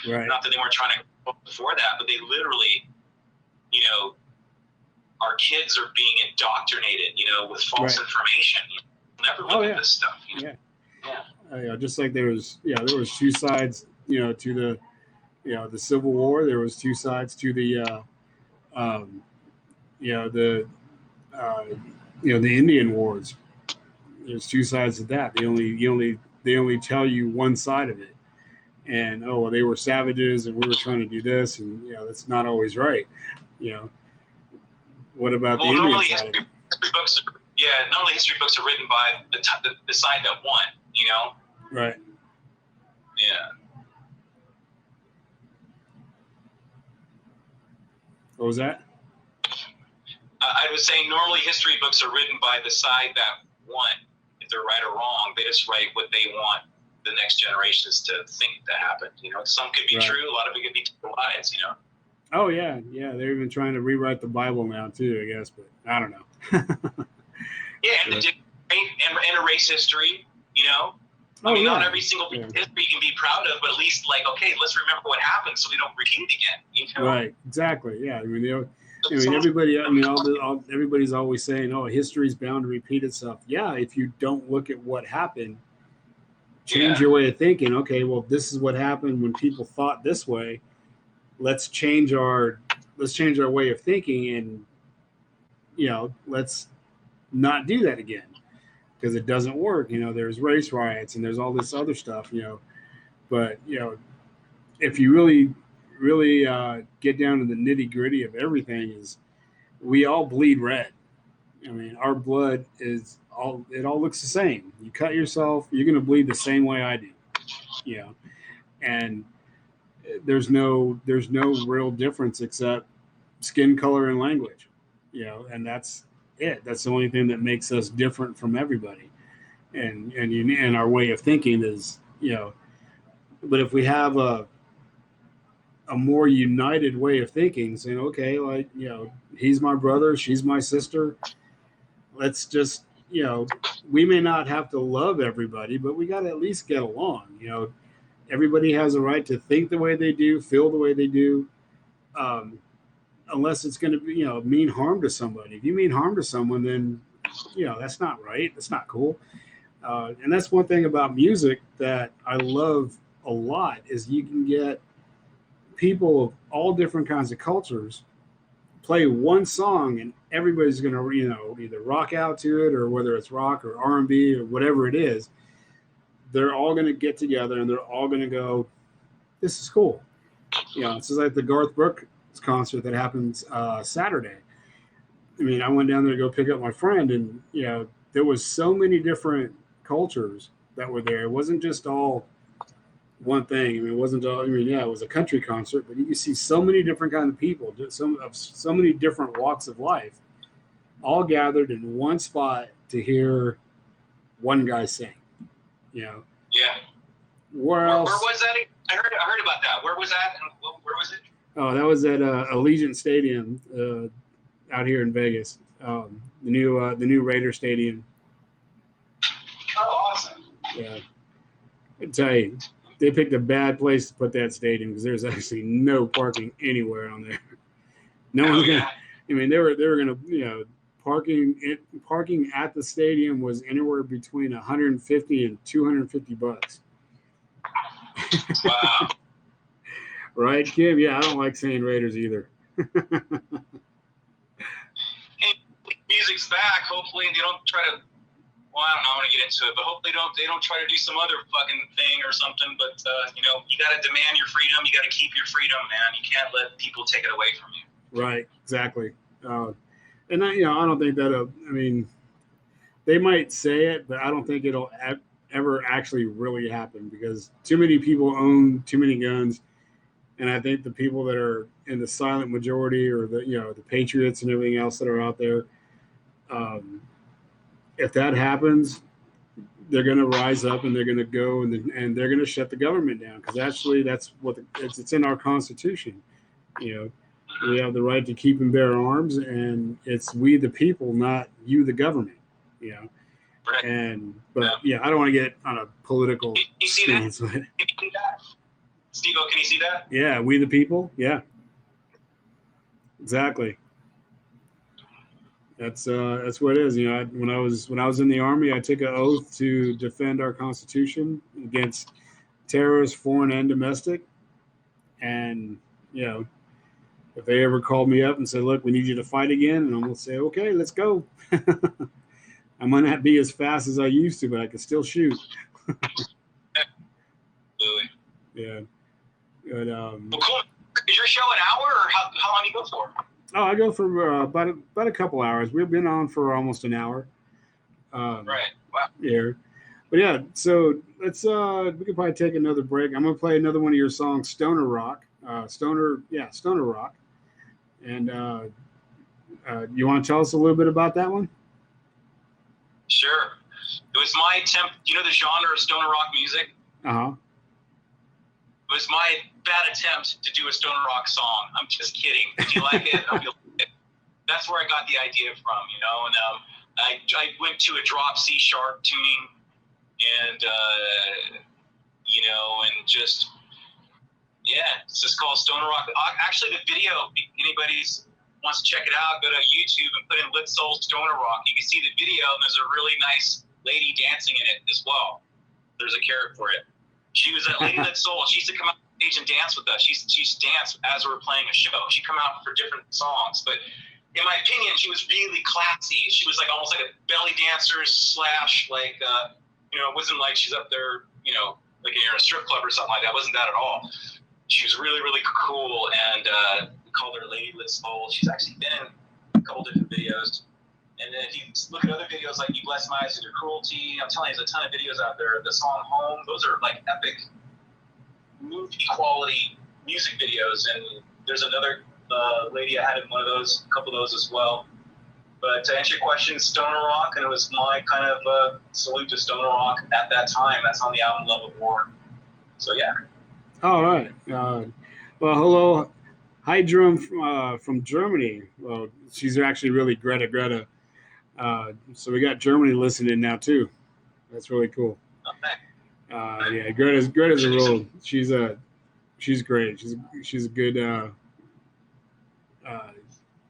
S1: Right.
S2: Not that they weren't trying to go before that, but they literally, our kids are being indoctrinated, with false information. Never look at this stuff.
S1: Just like there was two sides, to the Civil War. There was two sides to the Um, you know the the Indian Wars. There's two sides to that. They only tell you one side of it, and oh, well, they were savages, and we were trying to do this, and that's not always right. You know, what about the Indian side of it?
S2: Books, normally history books are written by the side that won.
S1: Right.
S2: Yeah.
S1: What was that?
S2: I was saying normally history books are written by the side that won. If they're right or wrong, they just write what they want the next generations to think that happened. Some could be true, a lot of it could be lies.
S1: Oh yeah. They're even trying to rewrite the Bible now too, I guess, but I don't know.
S2: And erase history. Not every single piece of history you can be proud of, but at least let's remember what happened so we don't repeat it again.
S1: Right. Exactly. Yeah. Everybody's always saying, "Oh, history's bound to repeat itself." Yeah, if you don't look at what happened, change your way of thinking. Okay, well, this is what happened when people thought this way. Let's change our way of thinking, and let's not do that again because it doesn't work. There's race riots and there's all this other stuff. But if you really get down to the nitty gritty of everything, is we all bleed red. Our blood it all looks the same. You cut yourself, you're going to bleed the same way I do. And there's no real difference except skin color and language. And that's it. That's the only thing that makes us different from everybody. And our way of thinking is, but if we have a more united way of thinking, saying, okay, he's my brother, she's my sister. Let's just, we may not have to love everybody, but we got to at least get along. Everybody has a right to think the way they do, feel the way they do, unless it's going to be, mean harm to somebody. If you mean harm to someone, then, that's not right. That's not cool. And that's one thing about music that I love a lot is you can get people of all different kinds of cultures play one song and everybody's going to either rock out to it, or whether it's rock or R&B or whatever it is, they're all going to get together and they're all going to go, this is cool. It's just like the Garth Brooks concert that happens Saturday. I went down there to go pick up my friend, and there was so many different cultures that were there. It wasn't just all one thing. It wasn't all, it was a country concert, but you can see so many different kinds of people, so many different walks of life, all gathered in one spot to hear one guy sing. Where else?
S2: Where was that? I heard about that. Where was that? And where was it?
S1: Oh, that was at Allegiant Stadium out here in Vegas. The new Raider Stadium.
S2: Oh, awesome.
S1: Yeah, I tell you, they picked a bad place to put that stadium because there's actually no parking anywhere on there. No one's gonna. They were gonna parking at the stadium was anywhere between $150 and $250.
S2: Wow.
S1: Right, Kim? Yeah, I don't like saying Raiders either.
S2: Hey, music's back. Hopefully they don't try to. Well, I don't know. I want to get into it, but hopefully they don't try to do some other fucking thing or something. But you got to demand your freedom. You got to keep your freedom, man. You can't let people take it away from you.
S1: Right. Exactly. And I don't think that. They might say it, but I don't think it'll ever actually really happen because too many people own too many guns, and I think the people that are in the silent majority, or the patriots and everything else that are out there, if that happens, they're going to rise up and they're going to go and they're going to shut the government down because actually that's what it's in our Constitution. We have the right to keep and bear arms, and it's we the people, not you the government. Right. But I don't want to get on a political stance. Can you see that?
S2: Steve-O, can you see that?
S1: Yeah, we the people. Yeah, exactly. That's what it is. When I was in the Army, I took an oath to defend our Constitution against terrorists, foreign and domestic. And if they ever called me up and said, "Look, we need you to fight again," and I'm gonna say, "Okay, let's go." I might not be as fast as I used to, but I can still shoot.
S2: Absolutely.
S1: Yeah. But,
S2: Well, cool. Is your show an hour, or how long do you go for?
S1: oh, I go for about a couple hours. We've been on for almost an hour.
S2: Right. Wow.
S1: Here. But yeah, so let's we could probably take another break. I'm gonna play another one of your songs, Stoner Rock. Stoner Rock. And you want to tell us a little bit about that one?
S2: Sure. It was my attempt. You know the genre of stoner rock music?
S1: Uh-huh.
S2: It was my bad attempt to do a stoner rock song. I'm just kidding. If you like it, I'll be. That's where I got the idea from, you know. And I went to a drop C sharp tuning, and you know, and just it's just called stoner rock. Actually, the video, anybody's wants to check it out, go to YouTube and put in Lit Soul Stoner Rock. You can see the video, and there's a really nice lady dancing in it as well. There's a carrot for it. She was at Lady Lit Soul. She used to come out on stage and dance with us. She's danced as we were playing a show. She'd come out for different songs, but in my opinion, she was really classy. She was like almost like a belly dancer slash like you know, it wasn't like she's up there, you know, like you're in a strip club or something like that. It wasn't that at all. She was really, really cool, and we called her Lady Lit Soul. She's actually been in a couple different videos. And then if you look at other videos like You Bless My Eyes with Your Cruelty, I'm telling you, there's a ton of videos out there. The song Home, those are like epic movie quality music videos. And there's another lady I had in one of those, a couple of those as well. But to answer your question, Stoner Rock, and it was my kind of salute to Stoner Rock at that time. That's on the album Love of War. So yeah.
S1: All right. Well, hello, Heidrum from Germany. Well, she's actually really Greta. So we got Germany listening now too. That's really cool.
S2: Okay.
S1: Yeah, Greta's a real. She's great. She's a good.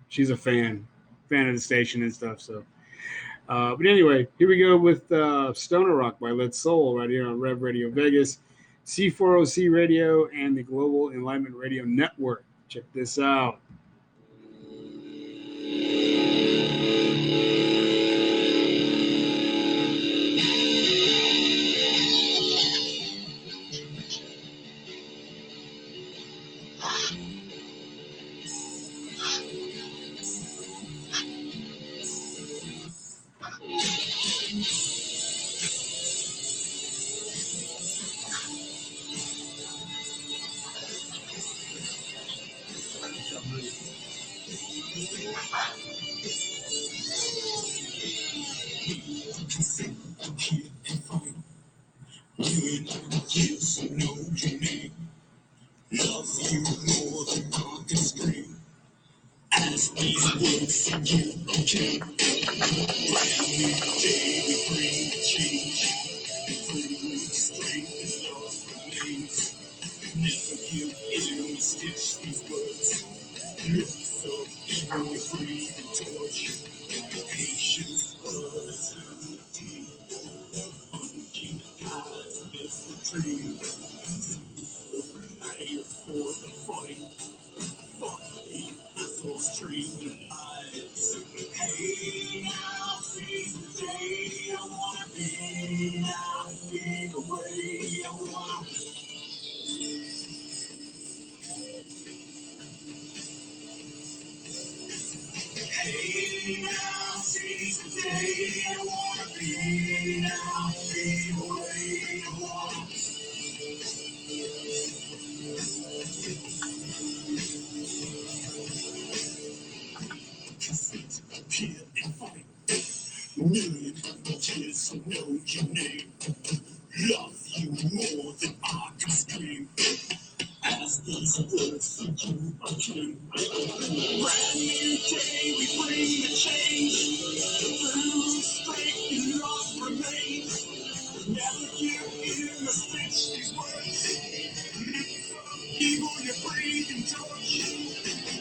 S1: She's a fan of the station and stuff. So, but anyway, here we go with Stoner Rock by Lit Soul right here on Rev Radio Vegas, C4OC Radio, and the Global Enlightenment Radio Network. Check this out.
S3: Yes, know your name. Love you more than I can scream. As these words from you became. Brand new day, we bring the change. Through strength and love remains. Never give in, we stitch these words. Lips of evil, we breathe and torch. Patience, eternity. Unking eyes, miss the dream. Prepare for the fight. Fight as those dreaming eyes. Hey, now see the day I wanna be. Now see the way I wanna be. Hey, now see the day I wanna be. Now see the way I wanna be. Here and fight. Need the tears to know your name. Love you more than I can scream. As these words from you again. Brand new day, we bring the change. Through strength and love remains. Never give in the speech these words. Lips of evil, you breathe and torch.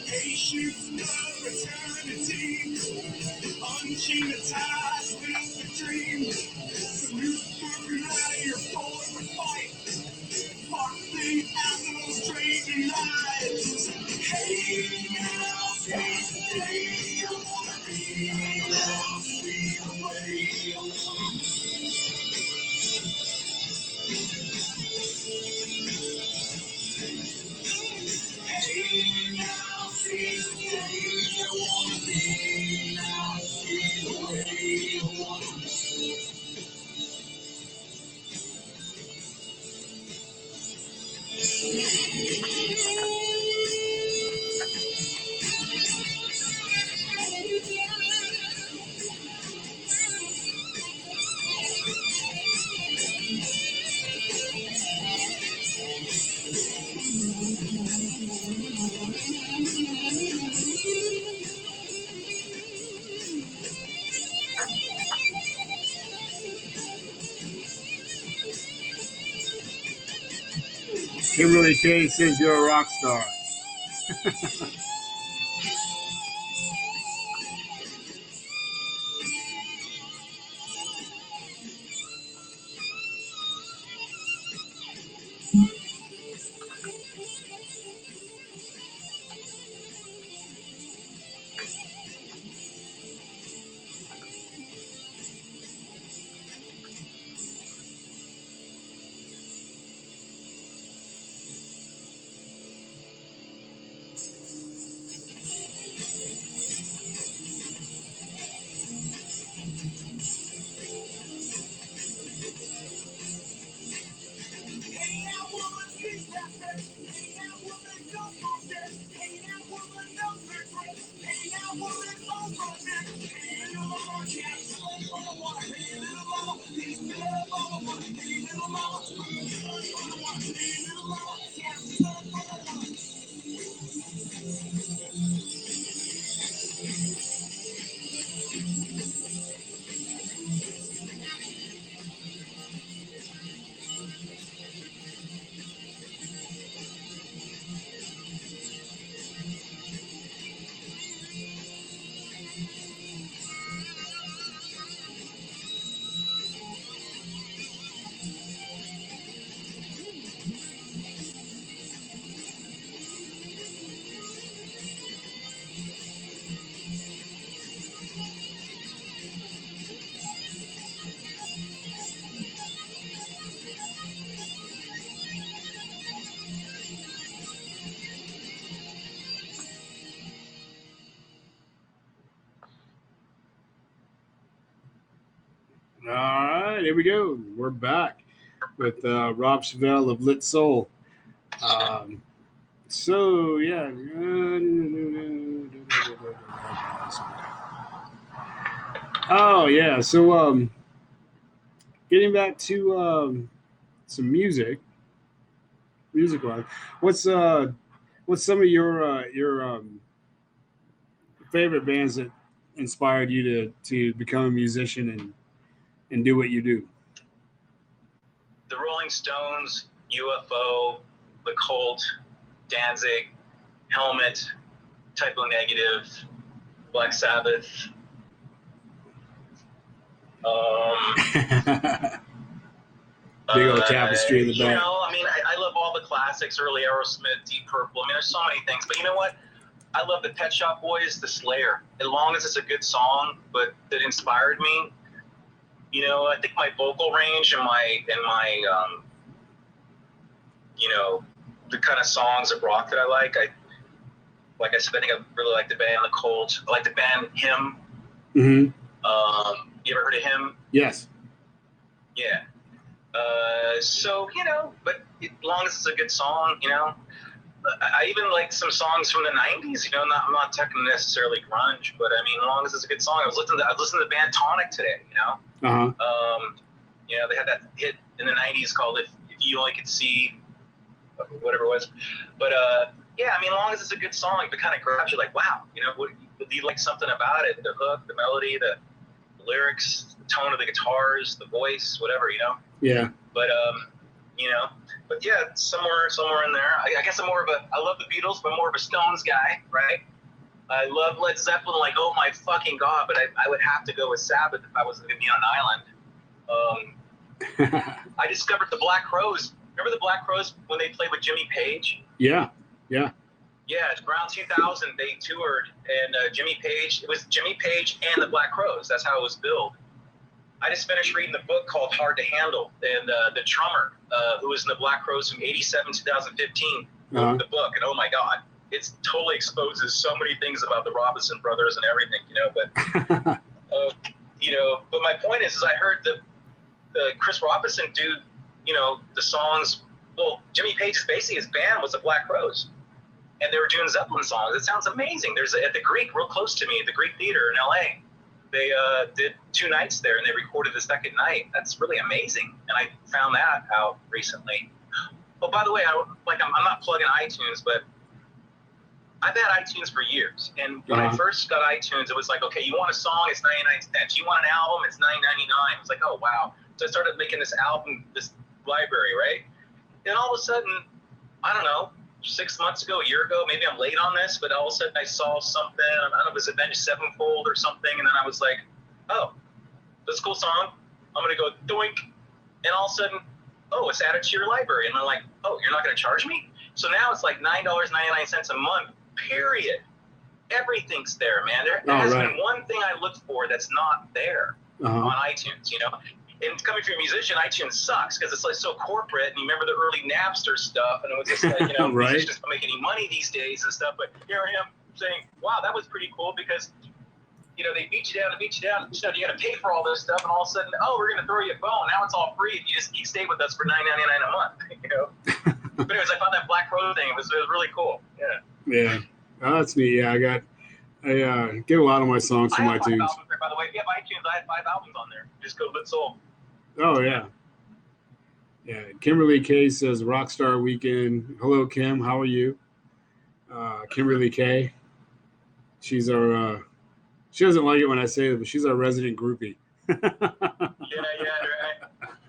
S3: Patience, love, eternity. Unchain the ties, with the dream. Salute for liar, for the fight. Fuck the animals, trading lives. Hey,
S1: Kimberly K says you're a rock star. All right, here we go. We're back with Rob Chevelle of Lit Soul. So yeah. Oh yeah. So getting back to some music wise, what's some of your favorite bands that inspired you to become a musician and do what you do?
S2: The Rolling Stones, UFO, The Cult, Danzig, Helmet, Typo Negative, Black Sabbath.
S1: Big old tapestry in the back.
S2: I mean, I love all the classics, early Aerosmith, Deep Purple. I mean, there's so many things. But you know what? I love the Pet Shop Boys, the Slayer. As long as it's a good song, but that inspired me. You know, I think my vocal range and my the kind of songs of rock that I like I said, I think I really like the band The Cult. I like the band Him.
S1: Mm-hmm.
S2: You ever heard of Him?
S1: Yes.
S2: Yeah. So, but as long as it's a good song, I even like some songs from the 90s, I'm not talking necessarily grunge, but I mean, as long as it's a good song. I was listening to the band Tonic today,
S1: Uh-huh.
S2: They had that hit in the 90s called If You Only Could See, whatever it was. But, yeah, I mean, as long as it's a good song, it kind of grabs you like, wow, do you like something about it? The hook, the melody, the lyrics, the tone of the guitars, the voice, whatever,
S1: Yeah.
S2: But, but yeah, somewhere in there. I guess I love the Beatles, but I'm more of a Stones guy, right? I love Led Zeppelin, like, oh my fucking God, but I would have to go with Sabbath if I was going to be on an island. I discovered the Black Crowes. Remember the Black Crowes when they played with Jimmy Page?
S1: Yeah.
S2: Yeah, it's around 2000. They toured, and it was Jimmy Page and the Black Crowes. That's how it was billed. I just finished reading the book called Hard to Handle, and the drummer, who was in the Black Crowes from 87 to 2015, wrote the book, and oh my God, it totally exposes so many things about the Robinson brothers and everything, but my point is I heard the Chris Robinson dude, the songs, well, Jimmy Page's basically his band was the Black Crowes, and they were doing Zeppelin songs. It sounds amazing. There's at the Greek, real close to me, the Greek Theater in LA. They did 2 nights there, and they recorded the second night. That's really amazing, and I found that out recently. Oh, by the way, I'm not plugging iTunes, but I've had iTunes for years, and when I first got iTunes, it was like, okay, you want a song, it's 99 cents. You want an album, it's $9.99. It was like, oh wow. So I started making this library, right? And all of a sudden, I don't know, 6 months ago, a year ago, maybe I'm late on this, but all of a sudden I saw something, I don't know, was it Avenged Sevenfold or something, and then I was like, oh, that's a cool song. I'm going to go doink. And all of a sudden, oh, it's added to your library. And I'm like, oh, you're not going to charge me? So now it's like $9.99 a month, period. Everything's there, man. There has been one thing I looked for that's not there on iTunes, you know? And coming from a musician, iTunes sucks because it's like so corporate. And you remember the early Napster stuff, and it was just like, you know, musicians don't make any money these days and stuff. But here I am saying, wow, that was pretty cool because, you know, they beat you down and beat you down. You know, you got to pay for all this stuff, and all of a sudden, oh, we're going to throw you a bone. Now it's all free if you stay with us for $9.99 a month, you know? But anyways, I found that Black Rose thing. It was really cool. Yeah.
S1: Yeah. Oh, that's neat. Yeah, I get a lot of my songs from iTunes.
S2: Albums there, by the way. If you have iTunes, I had 5 albums on there. Just go to Lit Soul.
S1: Oh, yeah. Yeah. Kimberly K says Rockstar Weekend. Hello, Kim. How are you? Kimberly K. She's our, she doesn't like it when I say that, but she's our resident groupie.
S2: Yeah, right.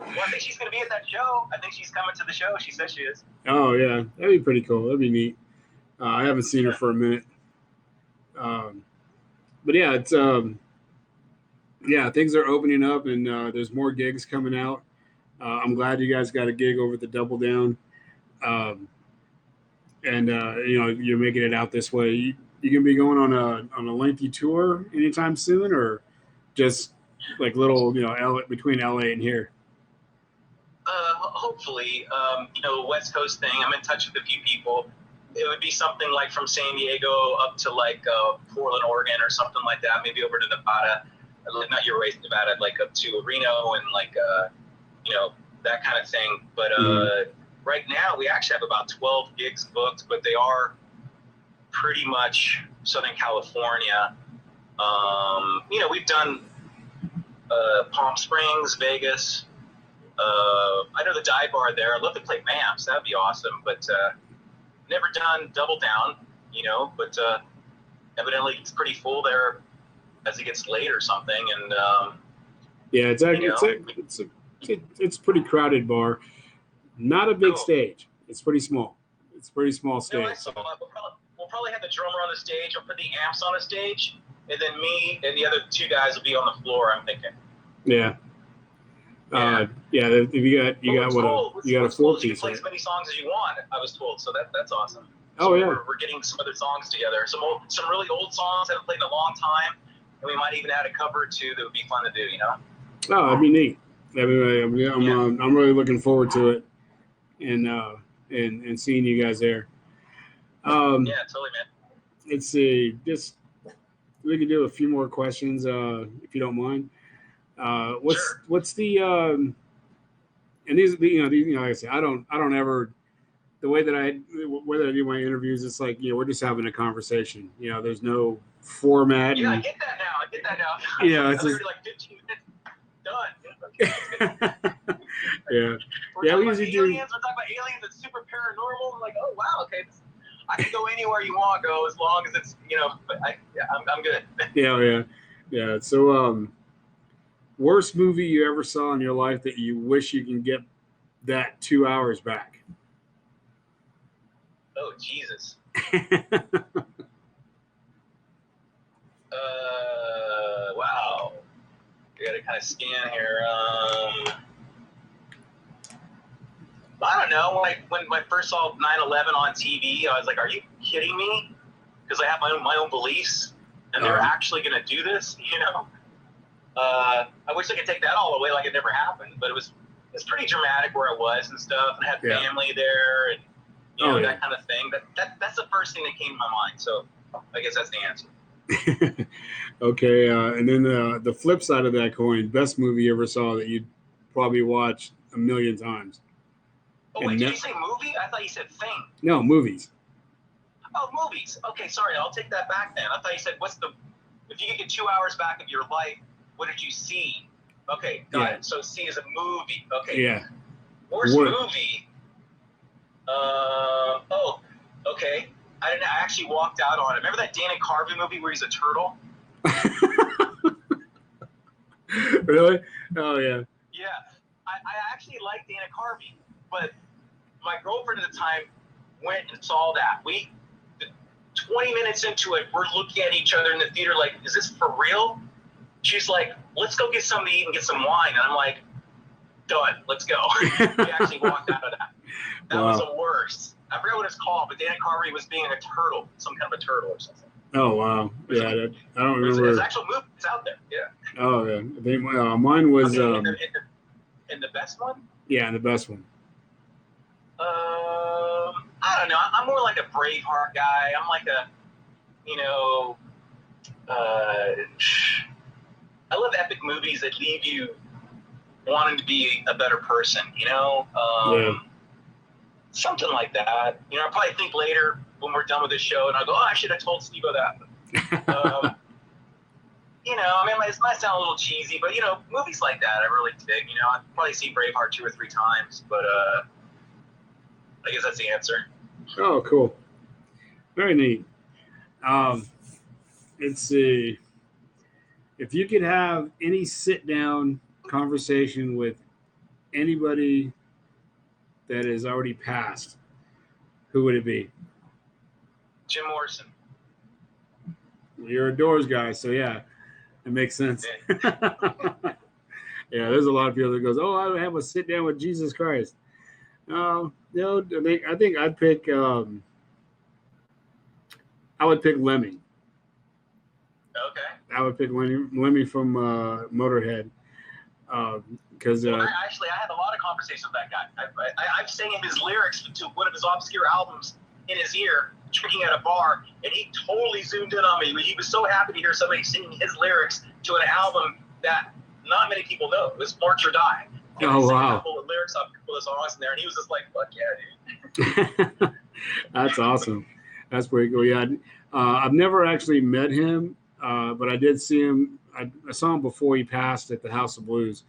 S2: Well, I think she's going to be at that show. I think she's coming to the show. She says she is.
S1: Oh, yeah. That'd be pretty cool. That'd be neat. I haven't seen her for a minute. But yeah, it's things are opening up, and there's more gigs coming out. I'm glad you guys got a gig over at the Double Down, and you know, you're making it out this way. You gonna be going on a lengthy tour anytime soon, or just like little, you know, between LA and here?
S2: Hopefully, you know, West Coast thing. I'm in touch with a few people. It would be something like from San Diego up to like Portland, Oregon, or something like that. Maybe over to Nevada, not your way, Nevada, like up to Reno and like you know, that kind of thing. But right now we actually have about 12 gigs booked, but they are pretty much Southern California. You know, we've done Palm Springs, Vegas. I know the dive bar there. I'd love to play MAMS. That'd be awesome. But never done Double Down, you know. But evidently it's pretty full there as it gets late or something. And
S1: yeah, it's a pretty crowded bar. Not a big stage. It's pretty small. It's a pretty small stage.
S2: No, I saw that. We'll probably have the drummer on the stage. We'll put the amps on the stage, and then me and the other 2 guys will be on the floor, I'm thinking.
S1: Yeah. If you got a 4-piece.
S2: You can play as many songs as you want, I was told. So that's awesome. So we're getting some other songs together. Some really old songs that I've played in a long time, and we might even add a cover or 2 that would be fun to do. You know?
S1: Oh, that'd be neat. I'm really looking forward to it, and seeing you guys there.
S2: Yeah, totally, man.
S1: Let's see. Just we can do a few more questions, if you don't mind. What's the and these like I say, I don't ever, the way that I do my interviews, it's like, you know, we're just having a conversation. You know, there's no format.
S2: Yeah, I get that now.
S1: Yeah, it's just,
S2: like 15 minutes done.
S1: Yeah.
S2: We usually do. We're talking about aliens that's super paranormal. I'm like, oh wow, okay, I can go anywhere you want to go as long as it's, you know. But I'm good.
S1: Yeah. So, worst movie you ever saw in your life that you wish you can get that 2 hours back?
S2: Oh Jesus. Wow. I gotta kind of scan here. I don't know. When I first saw 9/11 on TV, I was like, "Are you kidding me?" Because I have my own beliefs, and they're actually gonna do this, you know. I wish I could take that all away like it never happened, but it's pretty dramatic where I was and stuff, and I had family there, and you know, that kind of thing. That's the first thing that came to my mind. So I guess that's the answer.
S1: Okay, and then the flip side of that coin, best movie you ever saw that you'd probably watched a million times.
S2: Oh wait, did you say movie? I thought you said thing.
S1: No, movies.
S2: Oh, movies. Okay, sorry, I'll take that back then. I thought you said if you could get 2 hours back of your life, what did you see? Okay, got it. So see is a movie. Okay.
S1: Yeah.
S2: Worst movie. Okay. I actually walked out on it. Remember that Dana Carvey movie where he's a turtle?
S1: Really? Oh yeah.
S2: Yeah. I actually liked Dana Carvey, but my girlfriend at the time went and saw that. 20 minutes into it, we're looking at each other in the theater like, is this for real? She's like, let's go get something to eat and get some wine. And I'm like, done, let's go. We actually walked out of that. That was the worst. I forgot what it's called, but Dan Carvey was being a turtle, some kind of a turtle or something.
S1: Oh, wow. Yeah, I don't remember.
S2: There's actual movie. It's out there, yeah.
S1: Oh, yeah. I think mine was...
S2: in the best one?
S1: Yeah, the best one.
S2: I don't know. I'm more like a Braveheart guy. I'm like a, I love epic movies that leave you wanting to be a better person,
S1: Yeah.
S2: Something like that. I'll probably think later when we're done with this show, and I'll go, I should have told Steve that. It might sound a little cheesy, but, movies like that I really dig. I've probably seen Braveheart 2 or 3 times, but I guess that's the answer.
S1: Oh, cool. Very neat. Let's see. If you could have any sit-down conversation with anybody that has already passed, who would it be?
S2: Jim Morrison.
S1: You're a Doors guy, so yeah, it makes sense.
S2: Yeah.
S1: Yeah, there's a lot of people that goes, "Oh, I would have a sit down with Jesus Christ." I think I'd pick. I would pick Lemmy.
S2: Okay.
S1: I would pick Lemmy from Motorhead. Because
S2: I had a lot of conversations with that guy. I've sang him his lyrics to one of his obscure albums in his ear, drinking at a bar, and he totally zoomed in on me. He was so happy to hear somebody singing his lyrics to an album that not many people know. It was March or Die. And
S1: oh,
S2: he sang
S1: wow.
S2: a couple of lyrics off a couple of songs in there, and he was just like, fuck yeah, dude.
S1: That's awesome. That's pretty cool. Yeah, I've never actually met him, but I did see him. I saw him before he passed at the House of Blues.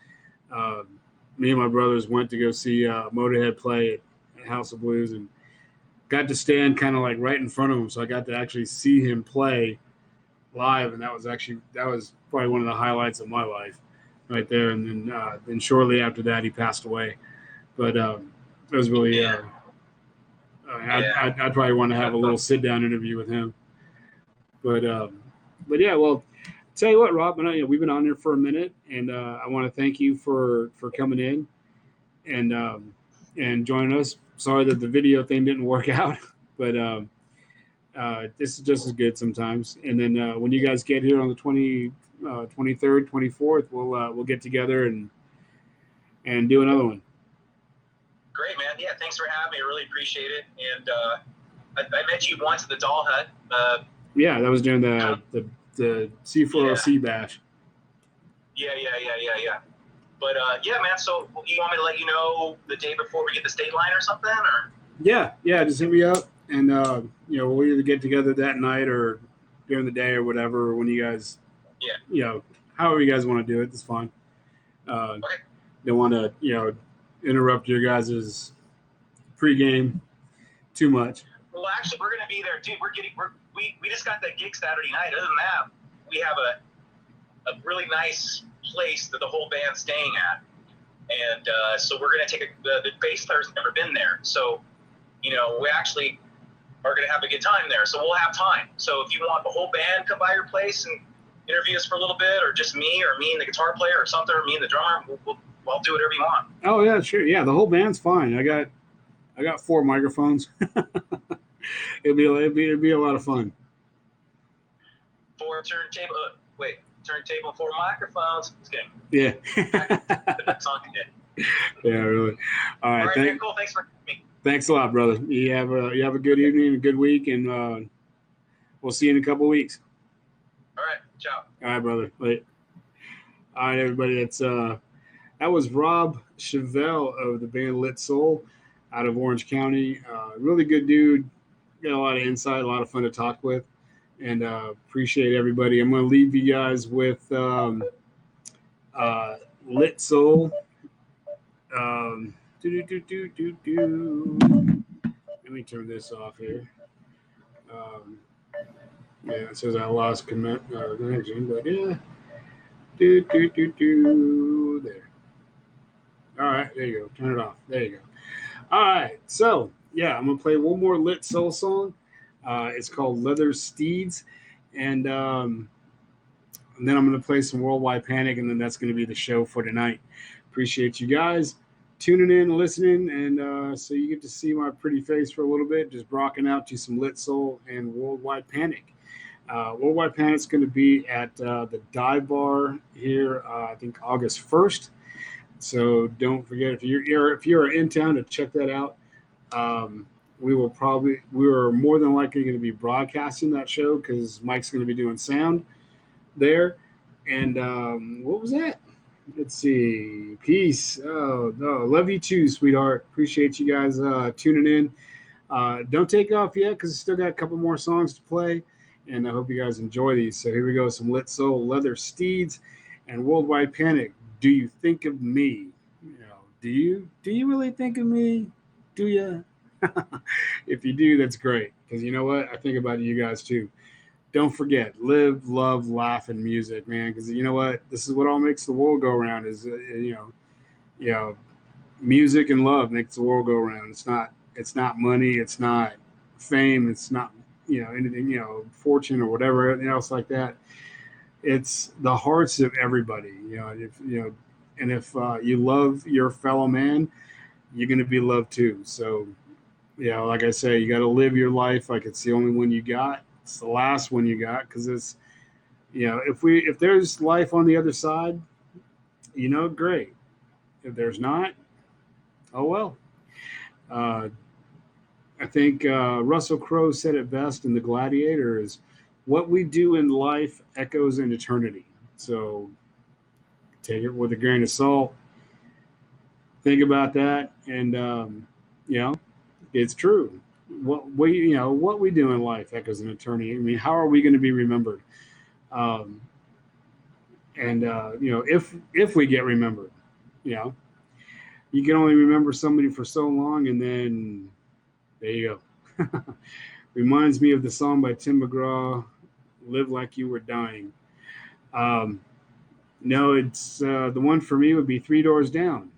S1: Me and my brothers went to go see Motorhead play at House of Blues and got to stand kind of like right in front of him. So I got to actually see him play live. And that was probably one of the highlights of my life right there. And then shortly after that, he passed away. But it was really, I'd probably want to have a little sit down interview with him. But yeah, well, tell you what, Rob, we've been on here for a minute, and I want to thank you for coming in and joining us. Sorry that the video thing didn't work out, but this is just as good sometimes. And then when you guys get here on the 23rd, 24th, we'll get together and do another one.
S2: Great, man. Yeah, thanks for having me. I really appreciate it. And I met you once at the Doll Hut.
S1: Yeah, that was during the C4OC bash.
S2: Yeah. But yeah, man. So you want me to let you know the day before we get the state line or something, or?
S1: Yeah. Just hit me up, and we'll either get together that night or during the day or whatever. Or when you guys, however you guys want to do it, it's fine. Okay. Don't want to interrupt your guys' pregame too much.
S2: Well, actually, we're gonna be there, dude. We just got that gig Saturday night. Other than that, we have a really nice place that the whole band's staying at, and so we're gonna take the bass player's never been there, so we actually are gonna have a good time there. So we'll have time. So if you want the whole band come by your place and interview us for a little bit, or just me and the guitar player or something, or me and the drummer, we'll do whatever you want.
S1: Oh yeah, sure. Yeah, the whole band's fine. I got 4 microphones. It'd be a lot of fun.
S2: 4 turntable. Turntable, 4 microphones. Just kidding.
S1: Yeah.
S2: That's on it.
S1: Yeah, really. All right.
S2: Man, cool. Thanks for having me.
S1: Thanks a lot, brother. You have a good evening, a good week, and we'll see you in a couple of weeks.
S2: All right. Ciao.
S1: All right, brother. Wait. All right, everybody. That was Rob Chevelle of the band Lit Soul out of Orange County. Really good dude. Got a lot of insight, a lot of fun to talk with, and appreciate everybody. I'm going to leave you guys with Lit Soul. Let me turn this off here. Yeah, it says I lost connection, but yeah. There. All right, there you go. Turn it off. There you go. All right, so yeah, I'm gonna play one more lit soul song. It's called Leather Steeds, and and then I'm going to play some Worldwide Panic, and then that's going to be the show for tonight. Appreciate you guys tuning in, listening, and so you get to see my pretty face for a little bit, just rocking out to some Lit Soul and Worldwide Panic. Worldwide Panic is going to be at the Dive Bar here, I think August 1st. So don't forget if you're in town to check that out. Um, we are more than likely going to be broadcasting that show because Mike's going to be doing sound there. And what was that? Let's see. Peace. Oh, no. Love you too, sweetheart. Appreciate you guys tuning in. Don't take off yet because I still got a couple more songs to play. And I hope you guys enjoy these. So here we go. Some Lit Soul, Leather Steeds, and Worldwide Panic. Do you think of me? You know, do you really think of me? Do you? If you do, that's great. Because you know what? I think about you guys too. Don't forget, live, love, laugh, and music, man. Because you know what? This is what all makes the world go around. Is you know, music and love makes the world go around. It's not money. It's not fame. It's not anything. Fortune or whatever else like that. It's the hearts of everybody. And if you love your fellow man, you're gonna be loved too. So like I say, you got to live your life like it's the only one you got. It's the last one you got because it's if there's life on the other side, great. If there's not, oh well. Uh, I think Russell Crowe said it best in The Gladiator: "Is what we do in life echoes in eternity." So take it with a grain of salt. Think about that, and it's true. What we do in life echoes in eternity. I mean, how are we going to be remembered? Um, and if we get remembered, you know, you can only remember somebody for so long, and then there you go. Reminds me of the song by Tim McGraw, "Live Like You Were Dying." Um, no, it's the one for me would be Three Doors Down.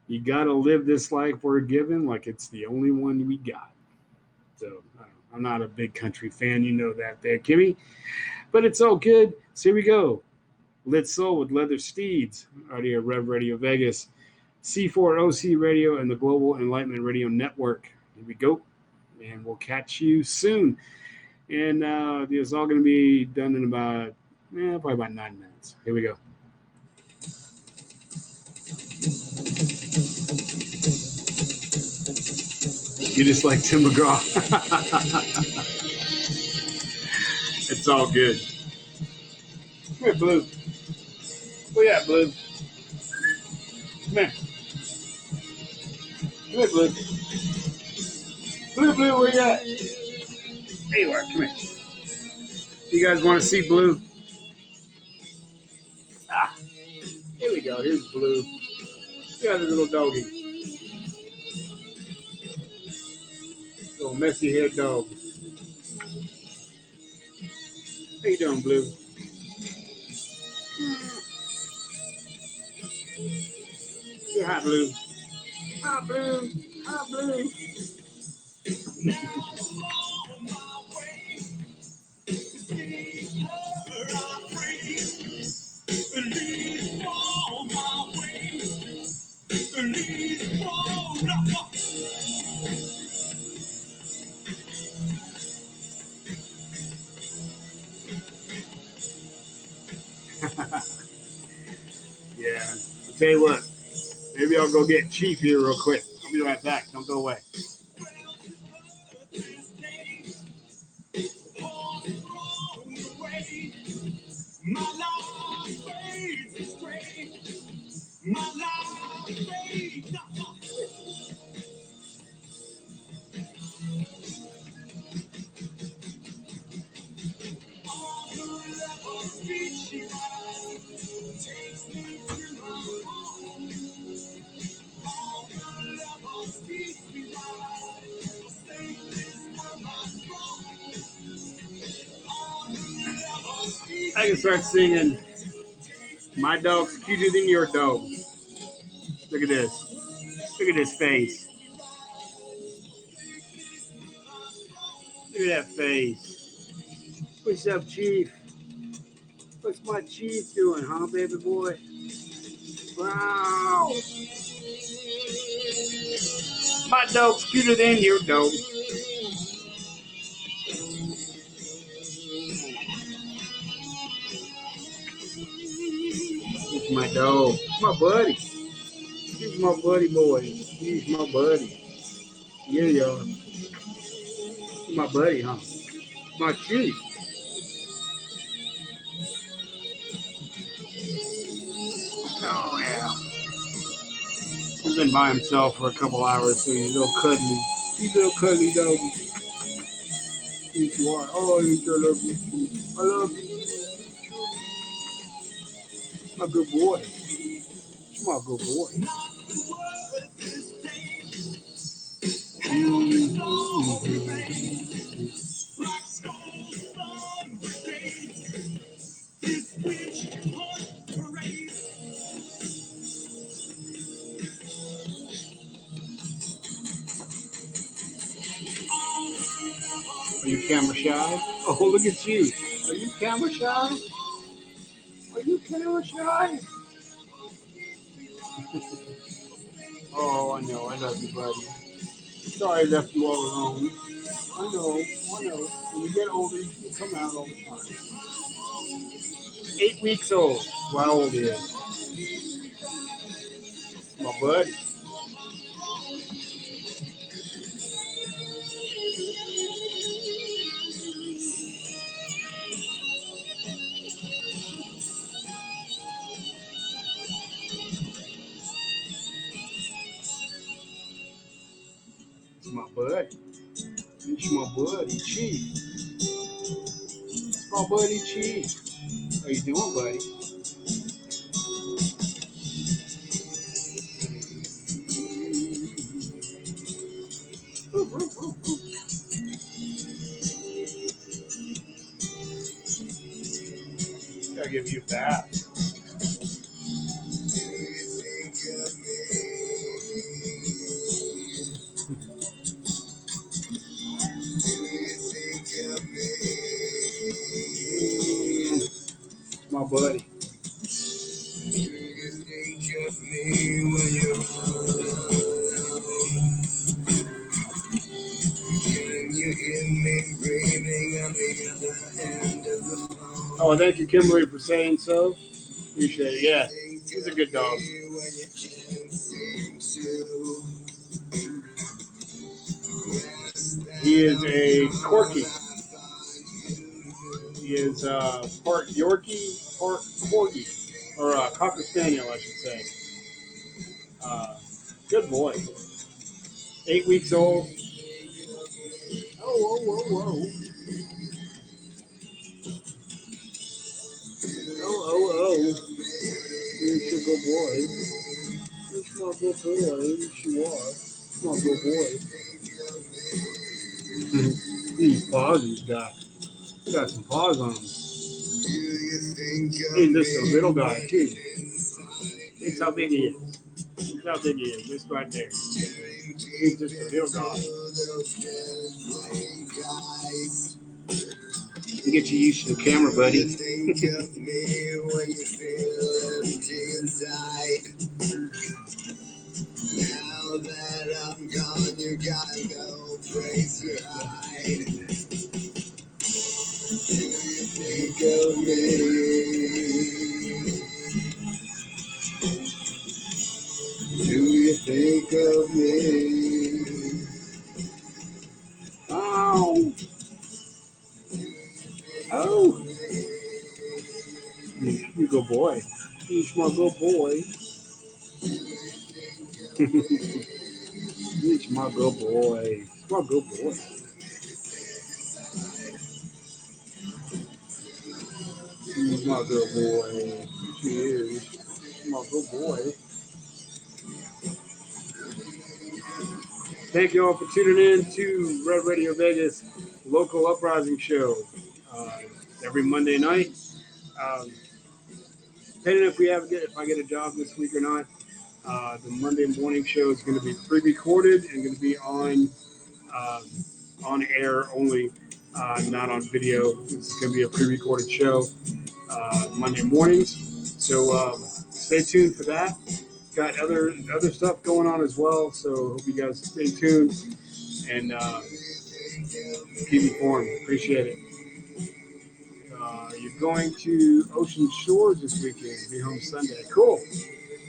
S1: You got to live this life we're given like it's the only one we got. So I'm not a big country fan, you know that there, Kimmy. But it's all good. So here we go. Lit Soul with Leather Steeds, right here, Rev Radio Vegas, C4OC Radio, and the Global Enlightenment Radio Network. Here we go. And we'll catch you soon. And it's all going to be done in about, probably about 9 minutes. Here we go. You just like Tim McGraw. It's all good. Come here, Blue. Where you at, Blue? Come here. Come here, Blue. Blue, where you at? There you are. Come here. You guys want to see Blue? Here we go. Here's Blue. Look at the little doggy. Little messy head dog. How you doing, Blue? Say hi, Blue. Hi, Blue. Hi, Blue. Yeah. I'll tell you what. Maybe I'll go get Chief here real quick. I'll be right back. Don't go away. I can start singing "My Dog's Cuter Than Your Dog." Look at this. Look at his face. Look at that face. What's up, Chief? What's my Chief doing, huh, baby boy? Wow. My dog's cuter than your dog. It's my dog. My buddy. He's my buddy boy. He's my buddy. Yeah, y'all. My buddy, huh? My Chief. Oh, yeah. He's been by himself for a couple hours, so he's a little cuddly. He's a little cuddly dog. Yes, you are. Oh, I love you. I love you. My good boy. My good boy. Are you camera shy? Oh, look at you. Are you camera shy? Are you camera shy? Oh, I know. I love you, buddy. Sorry I left you all alone. I know. When you get older, you come out all the time. 8 weeks old. How old he is? My buddy. It's my buddy. It's my buddy, Chief. It's my buddy, Chief. How you doing, buddy? Gotta give you a bath. My buddy. Oh, thank you, Kimberly, for saying so. Appreciate it. Yeah, he's a good dog. He is a Corky. He is part Yorkie, part Corgi, or Cocker Spaniel, I should say. Good boy. 8 weeks old. Oh, whoa, whoa, whoa. Oh. Here's your good boy. Here's my good boy. Yes, you are. My good boy. These paws he's got. He's got some paws on him. He's just a little guy, too. It's how big he is. It's how big he is. Just right there. He's just a little guy. You get you used to the camera, buddy. Now that I'm gone, you gotta go place your hide. Do you think of me? Do you think of me? Oh. Oh. You good boy. He's my good boy. He's my good boy. He's my good boy. He's my good boy. He is. He's my good boy. Thank you all for tuning in to Red Radio Vegas local Uprising show every Monday night. Depending if I get a job this week or not, the Monday morning show is going to be pre-recorded and going to be on on air only, not on video. This is going to be a pre-recorded show Monday mornings. So stay tuned for that. Got other stuff going on as well. So hope you guys stay tuned and keep informed. Appreciate it. You're going to Ocean Shores this weekend. Be home Sunday. Cool.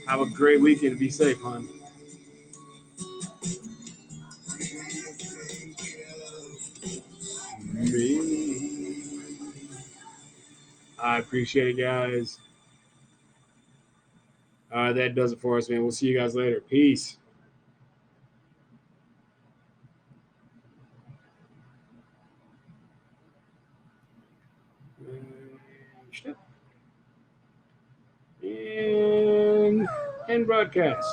S1: Have a great weekend. Be safe, hon. I appreciate it, guys. That does it for us, man. We'll see you guys later. Peace. And broadcast.